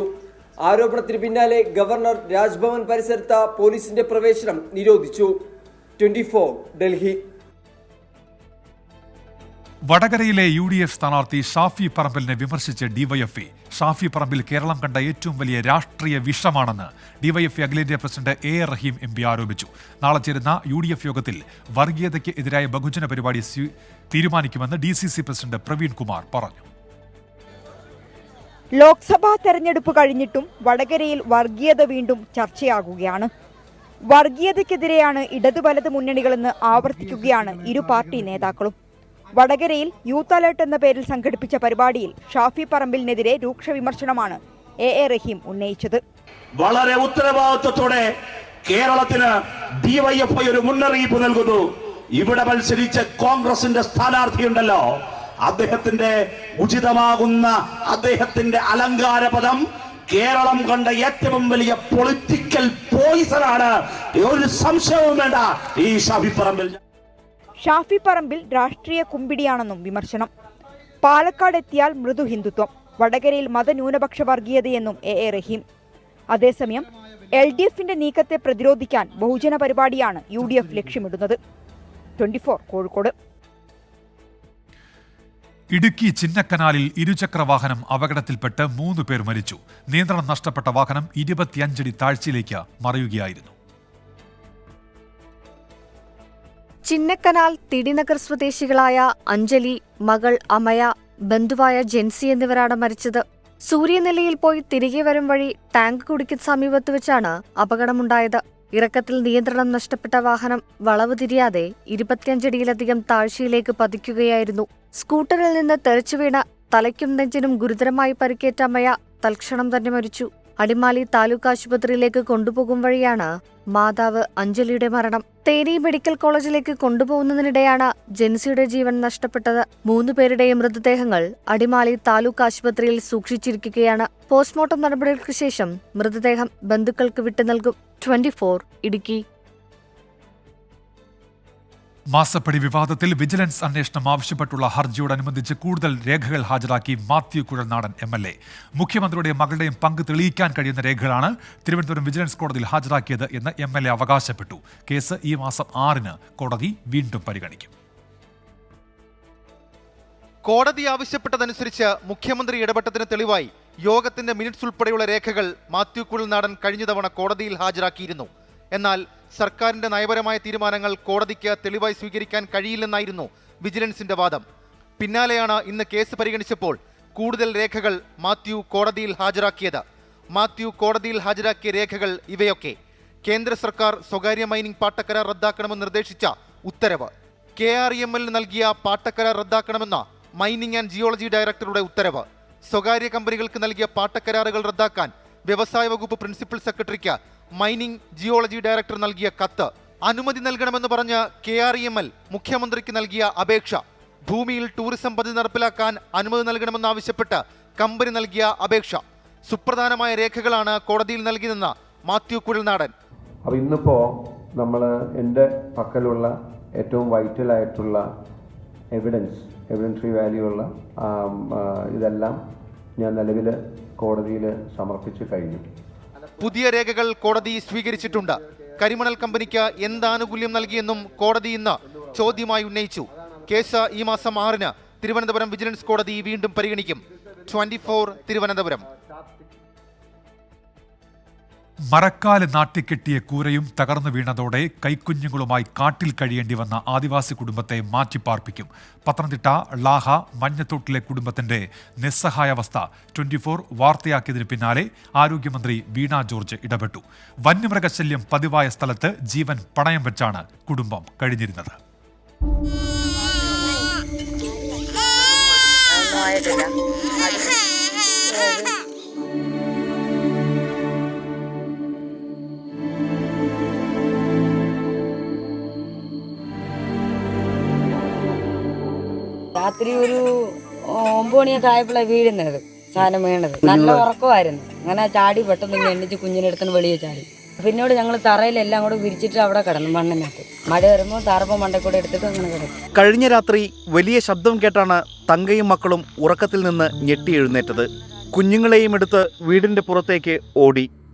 ആരോപണത്തിന് പിന്നാലെ ഗവർണർ രാജ്ഭവൻ പരിസരത്ത് പോലീസിന്റെ പ്രവേശനം നിരോധിച്ചു. 24 ഡൽഹി. വടകരയിലെ UDF സ്ഥാനാർത്ഥി ഷാഫി പറമ്പിലിനെ വിമർശിച്ച് DYFI. ഷാഫി പറമ്പിൽ കേരളം കണ്ട ഏറ്റവും വലിയ രാഷ്ട്രീയ വിഷമാണെന്ന് DYFI അഖിലേന്ത്യാ പ്രസിഡന്റ് A റഹീം MP ആരോപിച്ചു. നാളെ ചേരുന്ന UDF യോഗത്തിൽ വർഗീയതയ്ക്ക് എതിരായ ബഹുജന പരിപാടി തീരുമാനിക്കുമെന്ന് DCC പ്രസിഡന്റ് പ്രവീൺ കുമാർ പറഞ്ഞു. ലോക്സഭാ തെരഞ്ഞെടുപ്പ് കഴിഞ്ഞിട്ടും വടകരയിൽ വർഗീയത വീണ്ടും ചർച്ചയാകുകയാണ്. വർഗീയതയ്ക്കെതിരെയാണ് ഇടതു വലത് മുന്നണികളെന്ന് ആവർത്തിക്കുകയാണ് ഇരു പാർട്ടി നേതാക്കളും. വടകരയിൽ യൂത്ത് അലേർട്ട് എന്ന പേരിൽ സംഘടിപ്പിച്ച പരിപാടിയിൽ ഷാഫി പറമ്പിലിനെതിരെ രൂക്ഷ വിമർശനമാണ് A റഹീം ഉന്നയിച്ചത്. വളരെ ഉത്തരവാദിത്വത്തോടെ കേരളത്തിന് DYFI ഒരു മുന്നറിയിപ്പ് നൽകുന്നു. ഇവിടെ മത്സരിച്ച കോൺഗ്രസിന്റെ സ്ഥാനാർത്ഥിയുണ്ടല്ലോ, അദ്ദേഹത്തിന്റെ ഉചിതമാകുന്ന അദ്ദേഹത്തിന്റെ അലങ്കാര പദം കേരളം കണ്ട ഏറ്റവും വലിയ പൊളിറ്റിക്കൽ പോയിസനാണ്. ഒരു സംശയവും വേണ്ട ഈ ഷാഫി പറമ്പിൽ. ഷാഫി പറമ്പിൽ രാഷ്ട്രീയ കുമ്പിടിയാണെന്നും വിമർശനം. പാലക്കാട് എത്തിയാൽ മൃദു ഹിന്ദുത്വം, വടകരയിൽ മതന്യൂനപക്ഷ വർഗീയതയെന്നും A റഹീം. അതേസമയം LDFിന്റെ നീക്കത്തെ പ്രതിരോധിക്കാൻ ബഹുജന പരിപാടിയാണ് UDF ലക്ഷ്യമിടുന്നത്. 24 കോഴിക്കോട്. ഇടുക്കി ചിന്നക്കനാലിൽ ഇരുചക്രവാഹനം അപകടത്തിൽപ്പെട്ട് 3 പേർ മരിച്ചു. നിയന്ത്രണം നഷ്ടപ്പെട്ട വാഹനം 25 അടി താഴ്ചയിലേക്ക് മറിയുകയായിരുന്നു. ചിന്നക്കനാൽ തിടിനഗർ സ്വദേശികളായ അഞ്ജലി, മകൾ അമയ, ബന്ധുവായ ജെൻസി എന്നിവരാണ് മരിച്ചത്. സൂര്യനെല്ലിയിൽ പോയി തിരികെ വരും വഴി ടാങ്ക് കുടിക്ക് സമീപത്ത് വെച്ചാണ് അപകടമുണ്ടായത്. ഇറക്കത്തിൽ നിയന്ത്രണം നഷ്ടപ്പെട്ട വാഹനം വളവ് തിരിയാതെ 25 അടിയിലധികം താഴ്ചയിലേക്ക് പതിക്കുകയായിരുന്നു. സ്കൂട്ടറിൽ നിന്ന് തെറിച്ചു വീണ തലയ്ക്കും നെഞ്ചിനും ഗുരുതരമായി പരിക്കേറ്റ അമ്മയ തൽക്ഷണം തന്നെ മരിച്ചു. അടിമാലി താലൂക്ക് ആശുപത്രിയിലേക്ക് കൊണ്ടുപോകും വഴിയാണ് മാതാവ് അഞ്ജലിയുടെ മരണം. തേനി മെഡിക്കൽ കോളേജിലേക്ക് കൊണ്ടുപോകുന്നതിനിടെയാണ് ജെൻസിയുടെ ജീവൻ നഷ്ടപ്പെട്ടത്. 3 പേരുടെയും മൃതദേഹങ്ങൾ അടിമാലി താലൂക്ക് ആശുപത്രിയിൽ സൂക്ഷിച്ചിരിക്കുകയാണ്. പോസ്റ്റ്മോർട്ടം നടപടികൾക്ക് ശേഷം മൃതദേഹം ബന്ധുക്കൾക്ക് വിട്ടു നൽകും. 24 ഇടുക്കി. മാസപ്പടി വിവാദത്തിൽ വിജിലൻസ് അന്വേഷണം ആവശ്യപ്പെട്ടുള്ള ഹർജിയോടനുബന്ധിച്ച് കൂടുതൽ രേഖകൾ ഹാജരാക്കി മാത്യു കുഴൽനാടൻ MLA. മുഖ്യമന്ത്രിയുടെയും മകളുടെയും പങ്ക് തെളിയിക്കാൻ കഴിയുന്ന രേഖകളാണ് തിരുവനന്തപുരം വിജിലൻസ് കോടതിയിൽ ഹാജരാക്കിയത് എന്ന് MLA അവകാശപ്പെട്ടു. കേസ് ഈ മാസം 6-ന് കോടതി വീണ്ടും പരിഗണിക്കും. കോടതി ആവശ്യപ്പെട്ടതനുസരിച്ച് മുഖ്യമന്ത്രി ഇടപെട്ടതിന് തെളിവായി യോഗത്തിന്റെ മിനിറ്റ്സ് ഉൾപ്പെടെയുള്ള രേഖകൾ മാത്യു കുഴൽനാടൻ കഴിഞ്ഞ തവണ കോടതിയിൽ ഹാജരാക്കിയിരുന്നു. എന്നാൽ സർക്കാരിന്റെ നയപരമായ തീരുമാനങ്ങൾ കോടതിക്ക് തെളിവായി സ്വീകരിക്കാൻ കഴിയില്ലെന്നായിരുന്നു വിജിലൻസിന്റെ വാദം. പിന്നാലെയാണ് ഇന്ന് കേസ് പരിഗണിച്ചപ്പോൾ കൂടുതൽ രേഖകൾ മാത്യു കോടതിയിൽ ഹാജരാക്കിയത്. മാത്യു കോടതിയിൽ ഹാജരാക്കിയ രേഖകൾ ഇവയൊക്കെ: കേന്ദ്ര സർക്കാർ സ്വകാര്യ മൈനിംഗ് പാട്ടക്കരാർ റദ്ദാക്കണമെന്ന് നിർദ്ദേശിച്ച ഉത്തരവ്, KREML നൽകിയ പാട്ടക്കരാർ റദ്ദാക്കണമെന്ന മൈനിംഗ് ആൻഡ് ജിയോളജി ഡയറക്ടറുടെ ഉത്തരവ്, സ്വകാര്യ കമ്പനികൾക്ക് നൽകിയ പാട്ടക്കരാറുകൾ റദ്ദാക്കാൻ വ്യവസായ വകുപ്പ് പ്രിൻസിപ്പൽ സെക്രട്ടറിക്ക് മൈനിംഗ് ജിയോളജി ഡയറക്ടർ നൽകിയ കത്ത്, അനുമതി നൽകണമെന്ന് പറഞ്ഞ് KREML മുഖ്യമന്ത്രിക്ക് നൽകിയ അപേക്ഷ, ഭൂമിയിൽ ടൂറിസം പദ്ധതി നടപ്പിലാക്കാൻ അനുമതി നൽകണമെന്നാവശ്യപ്പെട്ട് കമ്പനി നൽകിയ അപേക്ഷ, സുപ്രധാനമായ രേഖകളാണ് കോടതിയിൽ നൽകിയതെന്ന് മാത്യു കുഴൽനാടൻ. അപ്പോൾ ഇന്നിപ്പോൾ നമ്മൾ എൻ്റെ പക്കലുള്ള ഏറ്റവും വൈറ്റലായിട്ടുള്ള എവിഡൻഷറി വാല്യൂ ഉള്ള ഇതെല്ലാം ഞാൻ നിലവിൽ കോടതിയിൽ സമർപ്പിച്ചു കഴിഞ്ഞു. പുതിയ രേഖകൾ കോടതി സ്വീകരിച്ചിട്ടുണ്ട്. കരിമണൽ കമ്പനിക്ക് എന്ത് ആനുകൂല്യം നൽകിയെന്നും കോടതി ഇന്ന് ചോദ്യമായി ഉന്നയിച്ചു. കേസ് ഈ മാസം 6-ന് തിരുവനന്തപുരം വിജിലൻസ് കോടതി വീണ്ടും പരിഗണിക്കും. 24 തിരുവനന്തപുരം. മരക്കാല് നാട്ടിക്കെട്ടിയ കൂരയും തകർന്നു വീണതോടെ കൈക്കുഞ്ഞുങ്ങളുമായി കാട്ടിൽ കഴിയേണ്ടി വന്ന ആദിവാസി കുടുംബത്തെ മാറ്റിപ്പാർപ്പിക്കും. പത്തനംതിട്ട ലാഹ മഞ്ഞത്തോട്ടിലെ കുടുംബത്തിന്റെ നിസ്സഹായാവസ്ഥ 24 വാർത്തയാക്കിയതിന് പിന്നാലെ ആരോഗ്യമന്ത്രി വീണ ജോർജ് ഇടപെട്ടു. വന്യമൃഗശല്യം പതിവായ സ്ഥലത്ത് ജീവൻ പണയം വെച്ചാണ് കുടുംബം കഴിഞ്ഞിരുന്നത്. രാത്രി ഒരു 9 മണിയൊക്കെ ആയപ്പോഴാണ് വീഴുന്നത്, സാധനം വീണത്. നല്ല ഉറക്കമായിരുന്നു. അങ്ങനെ ചാടി പെട്ടെന്ന് ഇങ്ങനെ എണ്ണിച്ച് കുഞ്ഞിനെടുത്തുനിന്ന് വെളിയെ ചാടി. പിന്നീട് ഞങ്ങൾ തറയിലെല്ലാം കൂടെ വിരിച്ചിട്ട് അവിടെ കിടന്നു മണ്ണിനകത്ത്. മഴ വരുമ്പോൾ താറപ്പം മണ്ടയിൽ കൂടെ എടുത്തിട്ട് അങ്ങനെ കിടക്കും. കഴിഞ്ഞ രാത്രി വലിയ ശബ്ദം കേട്ടാണ് തങ്കയും മക്കളും ഉറക്കത്തിൽ നിന്ന് ഞെട്ടി എഴുന്നേറ്റത്. കുഞ്ഞുങ്ങളെയും എടുത്ത് വീടിന്റെ പുറത്തേക്ക് ഓടി.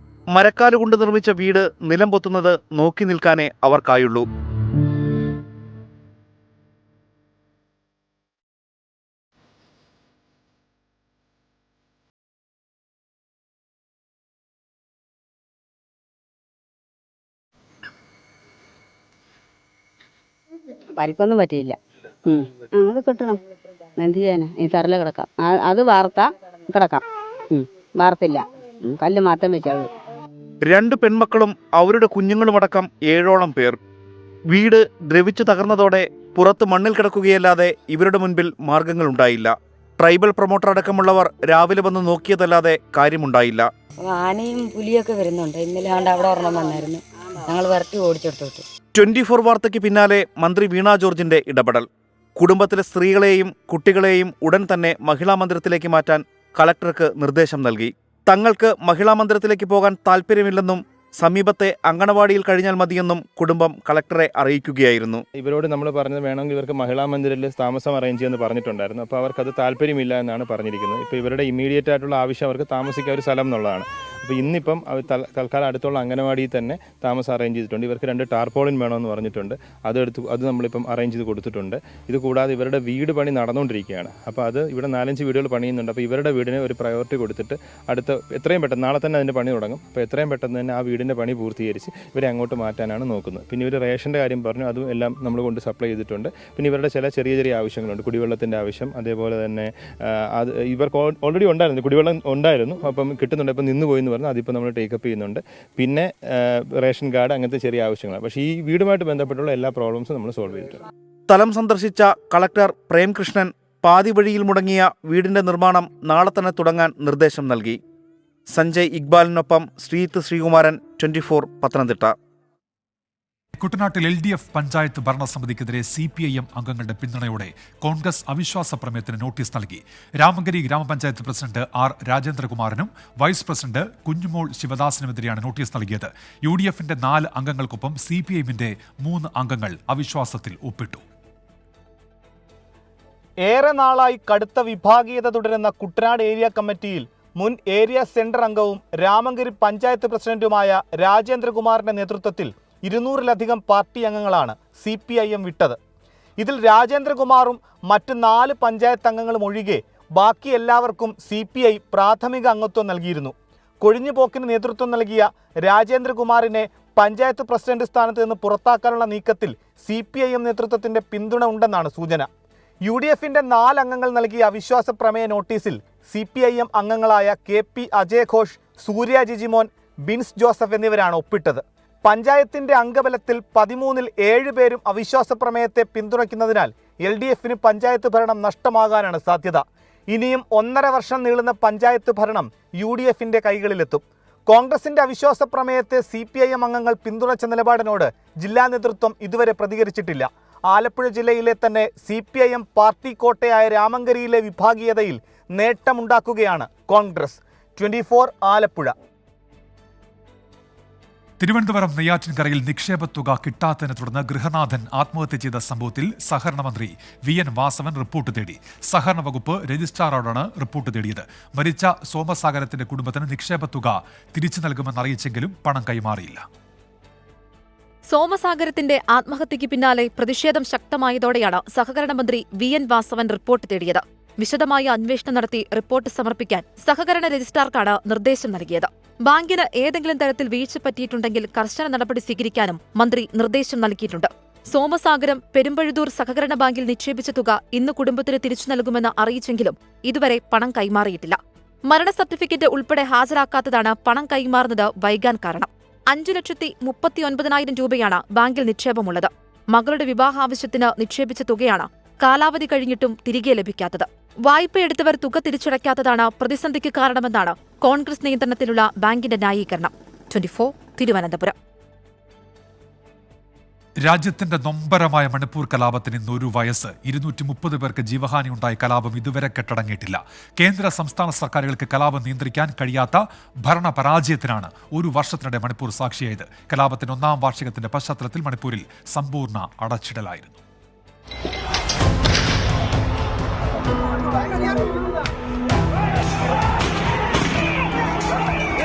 മരക്കാലുകൊണ്ട് നിർമ്മിച്ച വീട് നിലം പൊത്തുന്നത് നോക്കി നിൽക്കാനേ അവർക്കായുള്ളൂ. പരിക്കൊന്നും പറ്റിയില്ല. അത് കിട്ടണം, എന്ത് ചെയ്യാനാ, ഈ തറല കിടക്കാം. അത് വാർത്ത കിടക്കാം, വാർത്തില്ല, കല്ല് മാത്രം വെച്ചത്. 2 പെൺമക്കളും അവരുടെ കുഞ്ഞുങ്ങളുമടക്കം 7ഓളം പേർ. വീട് ദ്രവിച്ചു തകർന്നതോടെ പുറത്ത് മണ്ണിൽ കിടക്കുകയല്ലാതെ ഇവരുടെ മുൻപിൽ മാർഗങ്ങളുണ്ടായില്ല. ട്രൈബൽ പ്രൊമോട്ടർ അടക്കമുള്ളവർ രാവിലെ വന്ന് നോക്കിയതല്ലാതെ കാര്യമുണ്ടായില്ല. ആനയും പുലിയൊക്കെ വരുന്നുണ്ട്. ഇന്നലെ അവിടെ ഒരെണ്ണം വന്നായിരുന്നു, ഞങ്ങൾ വരട്ടി ഓടിച്ചെടുത്തു. 24 വാർത്തയ്ക്ക് പിന്നാലെ മന്ത്രി വീണ ജോർജിന്റെ ഇടപെടൽ. കുടുംബത്തിലെ സ്ത്രീകളെയും കുട്ടികളെയും ഉടൻ തന്നെ മഹിളാ മന്ദിരത്തിലേക്ക് മാറ്റാൻ കളക്ടർക്ക് നിർദ്ദേശം നൽകി. തങ്ങൾക്ക് മഹിളാ മന്ദിരത്തിലേക്ക് പോകാൻ താല്പര്യമില്ലെന്നും സമീപത്തെ അങ്കണവാടിയിൽ കഴിഞ്ഞാൽ മതിയെന്നും കുടുംബം കളക്ടറെ അറിയിക്കുകയായിരുന്നു. ഇവരോട് നമ്മൾ പറഞ്ഞത് വേണമെങ്കിൽ ഇവർക്ക് മഹിളാ മന്ദിരത്തിൽ താമസം അറേഞ്ച് ചെയ്യുമെന്ന് പറഞ്ഞിട്ടുണ്ടായിരുന്നു. അപ്പോൾ അവർക്കത് താല്പര്യമില്ല എന്നാണ് പറഞ്ഞിരിക്കുന്നത്. ഇപ്പോൾ ഇവരുടെ ഇമ്മീഡിയറ്റ് ആയിട്ടുള്ള ആവശ്യം അവർക്ക് താമസിക്കാൻ ഒരു സ്ഥലം എന്നുള്ളതാണ്. അപ്പോൾ ഇന്നിപ്പം തൽക്കാലം അടുത്തുള്ള അംഗനവാടിയിൽ തന്നെ താമസം അറേഞ്ച് ചെയ്തിട്ടുണ്ട്. ഇവർക്ക് 2 ടാർപോളിൻ വേണമെന്ന് പറഞ്ഞിട്ടുണ്ട്. അത് നമ്മളിപ്പം അറേഞ്ച് ചെയ്ത് കൊടുത്തിട്ടുണ്ട്. ഇത് കൂടാതെ ഇവരുടെ വീട് പണി നടന്നുകൊണ്ടിരിക്കുകയാണ്. അപ്പോൾ അത് ഇവിടെ 4-5 വീടുകൾ പണിയുന്നുണ്ട്. അപ്പോൾ ഇവരുടെ വീടിന് ഒരു പ്രയോറിറ്റി കൊടുത്തിട്ട് എത്രയും പെട്ടെന്ന് നാളെ തന്നെ അതിൻ്റെ പണി തുടങ്ങും. അപ്പോൾ എത്രയും പെട്ടെന്ന് തന്നെ ആ വീടിൻ്റെ പണി പൂർത്തീകരിച്ച് ഇവരെ അങ്ങോട്ട് മാറ്റാനാണ് നോക്കുന്നത്. പിന്നെ ഇവർ റേഷൻ്റെ കാര്യം പറഞ്ഞു, അതും എല്ലാം നമ്മൾ കൊണ്ട് സപ്ലൈ ചെയ്തിട്ടുണ്ട്. പിന്നെ ഇവരുടെ ചില ചെറിയ ആവശ്യങ്ങളുണ്ട്, കുടിവെള്ളത്തിൻ്റെ ആവശ്യം, അതേപോലെ തന്നെ അത് ഇവർക്ക് ഓൾറെഡി ഉണ്ടായിരുന്നു, കുടിവെള്ളം ഉണ്ടായിരുന്നു, അപ്പം കിട്ടുന്നുണ്ട്. ഇപ്പം നിന്ന് പോയി എന്ന് പറഞ്ഞാൽ അതിപ്പോൾ നമ്മൾ ടേക്കപ്പ് ചെയ്യുന്നുണ്ട്. പിന്നെ റേഷൻ കാർഡ്, അങ്ങനത്തെ ചെറിയ ആവശ്യങ്ങളാണ്. പക്ഷേ ഈ വീടുമായിട്ട് ബന്ധപ്പെട്ടുള്ള എല്ലാ പ്രോബ്ലംസും നമ്മൾ സോൾവ് ചെയ്തിട്ടുണ്ട്. സ്ഥലം സന്ദർശിച്ച കളക്ടർ പ്രേംകൃഷ്ണൻ പാതി വഴിയിൽ മുടങ്ങിയ വീടിന്റെ നിർമ്മാണം നാളെ തന്നെ തുടങ്ങാൻ നിർദ്ദേശം നൽകി. സഞ്ജയ് ഇക്ബാലിനൊപ്പം ശ്രീകുമാരൻ, 24 പത്തനംതിട്ട. കുട്ടനാട്ടിൽ LDF പഞ്ചായത്ത് ഭരണസമിതിക്കെതിരെ CPIM അംഗങ്ങളുടെ പിന്തുണയോടെ കോൺഗ്രസ് അവിശ്വാസ പ്രമേയത്തിന് നോട്ടീസ് നൽകി. രാമങ്കരി ഗ്രാമപഞ്ചായത്ത് പ്രസിഡന്റ് R രാജേന്ദ്രകുമാറിനും വൈസ് പ്രസിഡന്റ് കുഞ്ഞുമോൾ ശിവദാസിനുമെതിരെയാണ് നോട്ടീസ് നൽകിയത്. UDFന്റെ 4 അംഗങ്ങൾക്കൊപ്പം CPIMന്റെ 3 അംഗങ്ങൾ അവിശ്വാസത്തിൽ ഒപ്പിട്ടു. ഏറെ നാളായി കടുത്ത വിഭാഗീയത തുടരുന്ന കുട്ടനാട് ഏരിയ കമ്മിറ്റിയിൽ മുൻ ഏരിയ സെന്റർ അംഗവും രാമങ്കരി പഞ്ചായത്ത് പ്രസിഡന്റുമായ രാജേന്ദ്രകുമാറിന്റെ നേതൃത്വത്തിൽ 200-ലധികം പാർട്ടി അംഗങ്ങളാണ് CPIM വിട്ടത്. ഇതിൽ രാജേന്ദ്രകുമാറും മറ്റ് 4 പഞ്ചായത്ത് അംഗങ്ങളും ഒഴികെ ബാക്കി എല്ലാവർക്കും CPI പ്രാഥമിക അംഗത്വം നൽകിയിരുന്നു. കൊഴിഞ്ഞുപോക്കിന് നേതൃത്വം നൽകിയ രാജേന്ദ്രകുമാറിനെ പഞ്ചായത്ത് പ്രസിഡന്റ് സ്ഥാനത്ത് നിന്ന് പുറത്താക്കാനുള്ള നീക്കത്തിൽ CPIM നേതൃത്വത്തിന്റെ പിന്തുണ ഉണ്ടെന്നാണ് സൂചന. UDFന്റെ 4 അംഗങ്ങൾ നൽകിയ അവിശ്വാസ പ്രമേയ നോട്ടീസിൽ CPIM അംഗങ്ങളായ KP അജയ് ഘോഷ്, സൂര്യ ജിജിമോൻ, ബിൻസ് ജോസഫ് എന്നിവരാണ് ഒപ്പിട്ടത്. പഞ്ചായത്തിന്റെ അംഗബലത്തിൽ 13-ൽ 7 പേരും അവിശ്വാസ പ്രമേയത്തെ പിന്തുണയ്ക്കുന്നതിനാൽ LDFന് പഞ്ചായത്ത് ഭരണം നഷ്ടമാകാനാണ് സാധ്യത. ഇനിയും 1.5 വർഷം നീളുന്ന പഞ്ചായത്ത് ഭരണം UDFന്റെ കൈകളിലെത്തും. കോൺഗ്രസിന്റെ അവിശ്വാസ പ്രമേയത്തെ CPIM അംഗങ്ങൾ പിന്തുണച്ച നിലപാടിനോട് ജില്ലാ നേതൃത്വം ഇതുവരെ പ്രതികരിച്ചിട്ടില്ല. ആലപ്പുഴ ജില്ലയിലെ തന്നെ CPIM പാർട്ടി കോട്ടയായ രാമങ്കരിയിലെ വിഭാഗീയതയിൽ നേട്ടമുണ്ടാക്കുകയാണ് കോൺഗ്രസ്. 24 ആലപ്പുഴ. തിരുവനന്തപുരം നെയ്യാറ്റിൻകരയിൽ നിക്ഷേപത്തുക കിട്ടാത്തതിനെ തുടർന്ന് ഗൃഹനാഥൻ ആത്മഹത്യ ചെയ്ത സംഭവത്തിൽ സഹകരണ മന്ത്രി VN വാസവൻ റിപ്പോർട്ട് തേടി. സഹകരണ വകുപ്പ് രജിസ്ട്രാറോടാണ് റിപ്പോർട്ട് തേടിയത്. മരിച്ച സോമസാഗരത്തിന്റെ കുടുംബത്തിന് നിക്ഷേപത്തുക തിരിച്ചു നൽകുമെന്ന് അറിയിച്ചെങ്കിലും പണം കൈമാറിയില്ല. സോമസാഗരത്തിന്റെ ആത്മഹത്യയ്ക്ക് പിന്നാലെ പ്രതിഷേധം ശക്തമായതോടെയാണ് സഹകരണ മന്ത്രി VN വാസവൻ റിപ്പോർട്ട് തേടിയത്. വിശദമായ അന്വേഷണം നടത്തി റിപ്പോർട്ട് സമർപ്പിക്കാൻ സഹകരണ രജിസ്ട്രാർക്കാണ് നിർദ്ദേശം നൽകിയത്. ബാങ്കിന് ഏതെങ്കിലും തരത്തിൽ വീഴ്ച പറ്റിയിട്ടുണ്ടെങ്കിൽ കർശന നടപടി സ്വീകരിക്കാനും മന്ത്രി നിർദ്ദേശം നൽകിയിട്ടുണ്ട്. സോമസാഗരം പെരുമ്പഴുതൂർ സഹകരണ ബാങ്കിൽ നിക്ഷേപിച്ച തുക ഇന്ന് കുടുംബത്തിന് തിരിച്ചു നൽകുമെന്ന് അറിയിച്ചെങ്കിലും ഇതുവരെ പണം കൈമാറിയിട്ടില്ല. മരണ സർട്ടിഫിക്കറ്റ് ഉൾപ്പെടെ ഹാജരാക്കാത്തതാണ് പണം കൈമാറുന്നത് വൈകാൻ കാരണം. 5,39,000 രൂപയാണ് ബാങ്കിൽ നിക്ഷേപമുള്ളത്. മകളുടെ വിവാഹാവശ്യത്തിന് നിക്ഷേപിച്ച തുകയാണ് കാലാവധി കഴിഞ്ഞിട്ടും തിരികെ ലഭിക്കാത്തത്. വായ്പയെടുത്തവർ തുക തിരിച്ചടയ്ക്കാത്തതാണ് പ്രതിസന്ധിക്ക് കാരണമെന്നാണ് കോൺഗ്രസ് നിയന്ത്രണത്തിലുള്ള ബാങ്കിന്റെ ന്യായീകരണം. 24 തിരുവനന്തപുരം. രാജ്യത്തിന്റെ നൊമ്പരമായ മണിപ്പൂർ കലാപത്തിന് ഇന്ന് 1 വയസ്സ്. 230 പേർക്ക് ജീവഹാനിയുണ്ടായ കലാപം ഇതുവരെ കെട്ടടങ്ങിയിട്ടില്ല. കേന്ദ്ര സംസ്ഥാന സർക്കാരുകൾക്ക് കലാപം നിയന്ത്രിക്കാൻ കഴിയാത്ത ഭരണപരാജയത്തിനാണ് 1 വർഷത്തിനിടെ മണിപ്പൂർ സാക്ഷിയായത്. കലാപത്തിന്റെ 1ാം വാർഷികത്തിന്റെ പശ്ചാത്തലത്തിൽ മണിപ്പൂരിൽ സമ്പൂർണ്ണ അടച്ചിടലായിരുന്നു.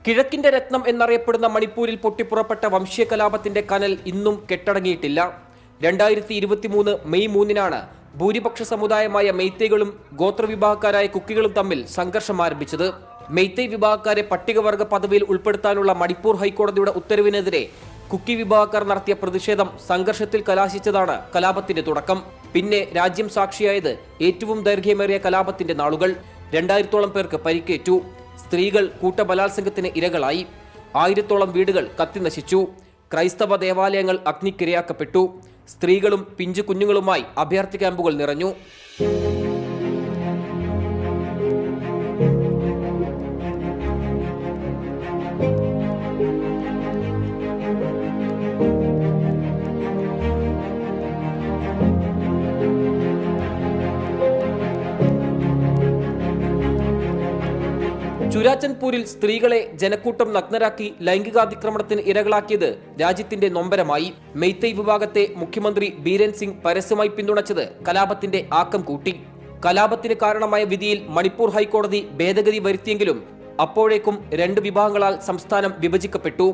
കിഴക്കിന്റെ രത്നം എന്നറിയപ്പെടുന്ന മണിപ്പൂരിൽ പൊട്ടിപ്പുറപ്പെട്ട വംശീയ കലാപത്തിന്റെ കനൽ ഇന്നും കെട്ടടങ്ങിയിട്ടില്ല. 2023 മെയ് 3-നാണ് ഭൂരിപക്ഷ സമുദായമായ മെയ്തേയ്കളും ഗോത്രവിഭാഗക്കാരായ കുക്കികളും തമ്മിൽ സംഘർഷം ആരംഭിച്ചത്. മെയ്തേയ് വിഭാഗക്കാരെ പട്ടികവർഗ പദവിയിൽ ഉൾപ്പെടുത്താനുള്ള മണിപ്പൂർ ഹൈക്കോടതിയുടെ ഉത്തരവിനെതിരെ കുക്കി വിഭാഗക്കാർ നടത്തിയ പ്രതിഷേധം സംഘർഷത്തിൽ കലാശിച്ചതാണ് കലാപത്തിന്റെ തുടക്കം. പിന്നെ രാജ്യം സാക്ഷിയായത് ഏറ്റവും ദൈർഘ്യമേറിയ കലാപത്തിന്റെ നാളുകൾ. 2000-ഓളം പേർക്ക് പരിക്കേറ്റു. സ്ത്രീകൾ കൂട്ടബലാത്സംഗത്തിന് ഇരകളായി. 1000-ഓളം വീടുകൾ കത്തിനശിച്ചു. ക്രൈസ്തവ ദേവാലയങ്ങൾ അഗ്നിക്കിരയാക്കപ്പെട്ടു. സ്ത്രീകളും പിഞ്ചു കുഞ്ഞുങ്ങളുമായി അഭയാർത്ഥി ക്യാമ്പുകൾ നിറഞ്ഞു. ചുരാചൻപൂരിൽ സ്ത്രീകളെ ജനക്കൂട്ടം നഗ്നരാക്കി ലൈംഗികാതിക്രമണത്തിന് ഇരകളാക്കിയത് രാജ്യത്തിന്റെ നൊമ്പരമായി. മെയ്തേയ് വിഭാഗത്തെ മുഖ്യമന്ത്രി ബീരൻ സിംഗ് പരസ്യമായി പിന്തുണച്ചത് കലാപത്തിന്റെ ആക്കം കൂട്ടി. കലാപത്തിന് കാരണമായ വിധിയിൽ മണിപ്പൂർ ഹൈക്കോടതി ഭേദഗതി വരുത്തിയെങ്കിലും അപ്പോഴേക്കും 2 വിഭാഗങ്ങളാൽ സംസ്ഥാനം വിഭജിക്കപ്പെട്ടു.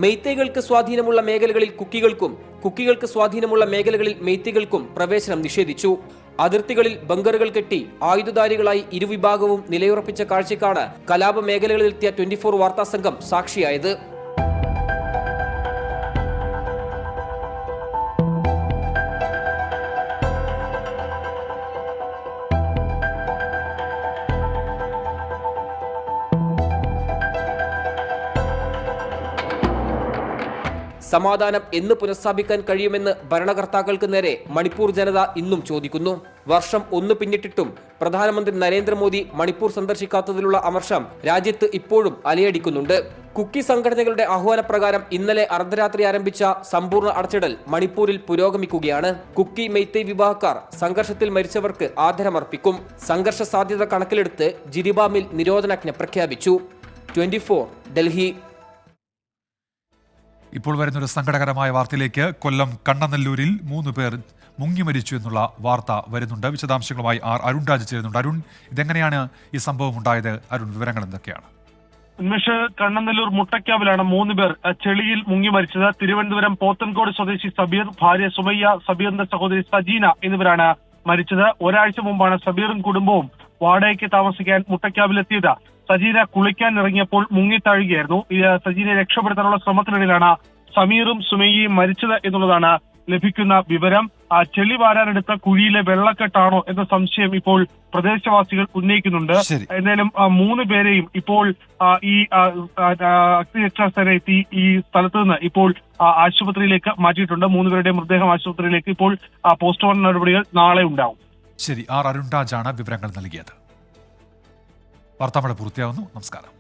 മെയ്തേയ്കൾക്ക് സ്വാധീനമുള്ള മേഖലകളിൽ കുക്കികൾക്കും കുക്കികൾക്ക് സ്വാധീനമുള്ള മേഖലകളിൽ മെയ്തേയ്കൾക്കും പ്രവേശനം നിഷേധിച്ചു. അതിർത്തികളിൽ ബങ്കറുകൾ കെട്ടി ആയുധധാരികളായി ഇരുവിഭാഗവും നിലയുറപ്പിച്ച കാഴ്ചയ്ക്കാണ് കലാപ മേഖലകളിലെത്തിയ 24 വാർത്താ സംഘം സാക്ഷിയായത്. സമാധാനം എന്ന് പുനഃസ്ഥാപിക്കാൻ കഴിയുമെന്ന് ഭരണകർത്താക്കൾക്ക് നേരെ മണിപ്പൂർ ജനത ഇന്നും ചോദിക്കുന്നു. വർഷം 1 പിന്നിട്ടിട്ടും പ്രധാനമന്ത്രി നരേന്ദ്രമോദി മണിപ്പൂർ സന്ദർശിക്കാത്തതിലുള്ള അമർഷം രാജ്യത്ത് ഇപ്പോഴും അലയടിക്കുന്നുണ്ട്. കുക്കി സംഘടനകളുടെ ആഹ്വാനപ്രകാരം ഇന്നലെ അർദ്ധരാത്രി ആരംഭിച്ച സമ്പൂർണ്ണ അടച്ചിടൽ മണിപ്പൂരിൽ പുരോഗമിക്കുകയാണ്. കുക്കി മെയ്തേയ് വിഭാഗക്കാർ സംഘർഷത്തിൽ മരിച്ചവർക്ക് ആദരമർപ്പിക്കും. സംഘർഷ സാധ്യത കണക്കിലെടുത്ത് ജിരിബാമിൽ നിരോധനാജ്ഞ പ്രഖ്യാപിച്ചു. 24 ഡൽഹി. ഇപ്പോൾ വരുന്നൊരു സങ്കടകരമായ വാർത്തയിലേക്ക്. കൊല്ലം കണ്ണനല്ലൂരിൽ 3 പേർ മുങ്ങി മരിച്ചു എന്നുള്ള വാർത്ത വരുന്നുണ്ട്. വിശദാംശങ്ങളുമായി അരുൺ രാജ് ചേരുന്നുണ്ട്. അരുൺ, ഇതെങ്ങനെയാണ് ഈ സംഭവം ഉണ്ടായത്? അരുൺ, വിവരങ്ങൾ എന്തൊക്കെയാണ്? ഉന്മേഷ്, കണ്ണനല്ലൂർ മുട്ടയ്ക്കാവിലാണ് 3 പേർ ചെളിയിൽ മുങ്ങി മരിച്ചത്. തിരുവനന്തപുരം പോത്തൻകോട് സ്വദേശി സബീർ, ഭാര്യ സുമയ്യ, സബീറിന്റെ സഹോദരി സജീന എന്നിവരാണ് മരിച്ചത്. ഒരാഴ്ച മുമ്പാണ് സബീറും കുടുംബവും വാടകയ്ക്ക് താമസിക്കാൻ മുട്ടയ്ക്കാവിലെത്തിയത്. സജീന കുളിക്കാൻ ഇറങ്ങിയപ്പോൾ മുങ്ങിത്താഴുകയായിരുന്നു. സജീനെ രക്ഷപ്പെടുത്താനുള്ള ശ്രമത്തിനിടയിലാണ് സമീറും സുമയ്യയും മരിച്ചത് എന്നുള്ളതാണ് ലഭിക്കുന്ന വിവരം. ചെളി വാരാനെടുത്ത കുഴിയിലെ വെള്ളക്കെട്ടാണോ എന്ന സംശയം ഇപ്പോൾ പ്രദേശവാസികൾ ഉന്നയിക്കുന്നുണ്ട്. എന്തായാലും 3 പേരെയും ഇപ്പോൾ ഈ അഗ്നിരക്ഷാസേന എത്തി ഈ സ്ഥലത്ത് നിന്ന് ഇപ്പോൾ ആശുപത്രിയിലേക്ക് മാറ്റിയിട്ടുണ്ട്. 3 പേരുടെ മൃതദേഹം ആശുപത്രിയിലേക്ക് ഇപ്പോൾ പോസ്റ്റ്മോർട്ടം നടപടികൾ നാളെ ഉണ്ടാവും. ശരി, അരുൺ രാജാണ് വിവരങ്ങൾ നൽകിയത്. വാർത്താമഴ പൂർത്തിയാവുന്നു. നമസ്കാരം.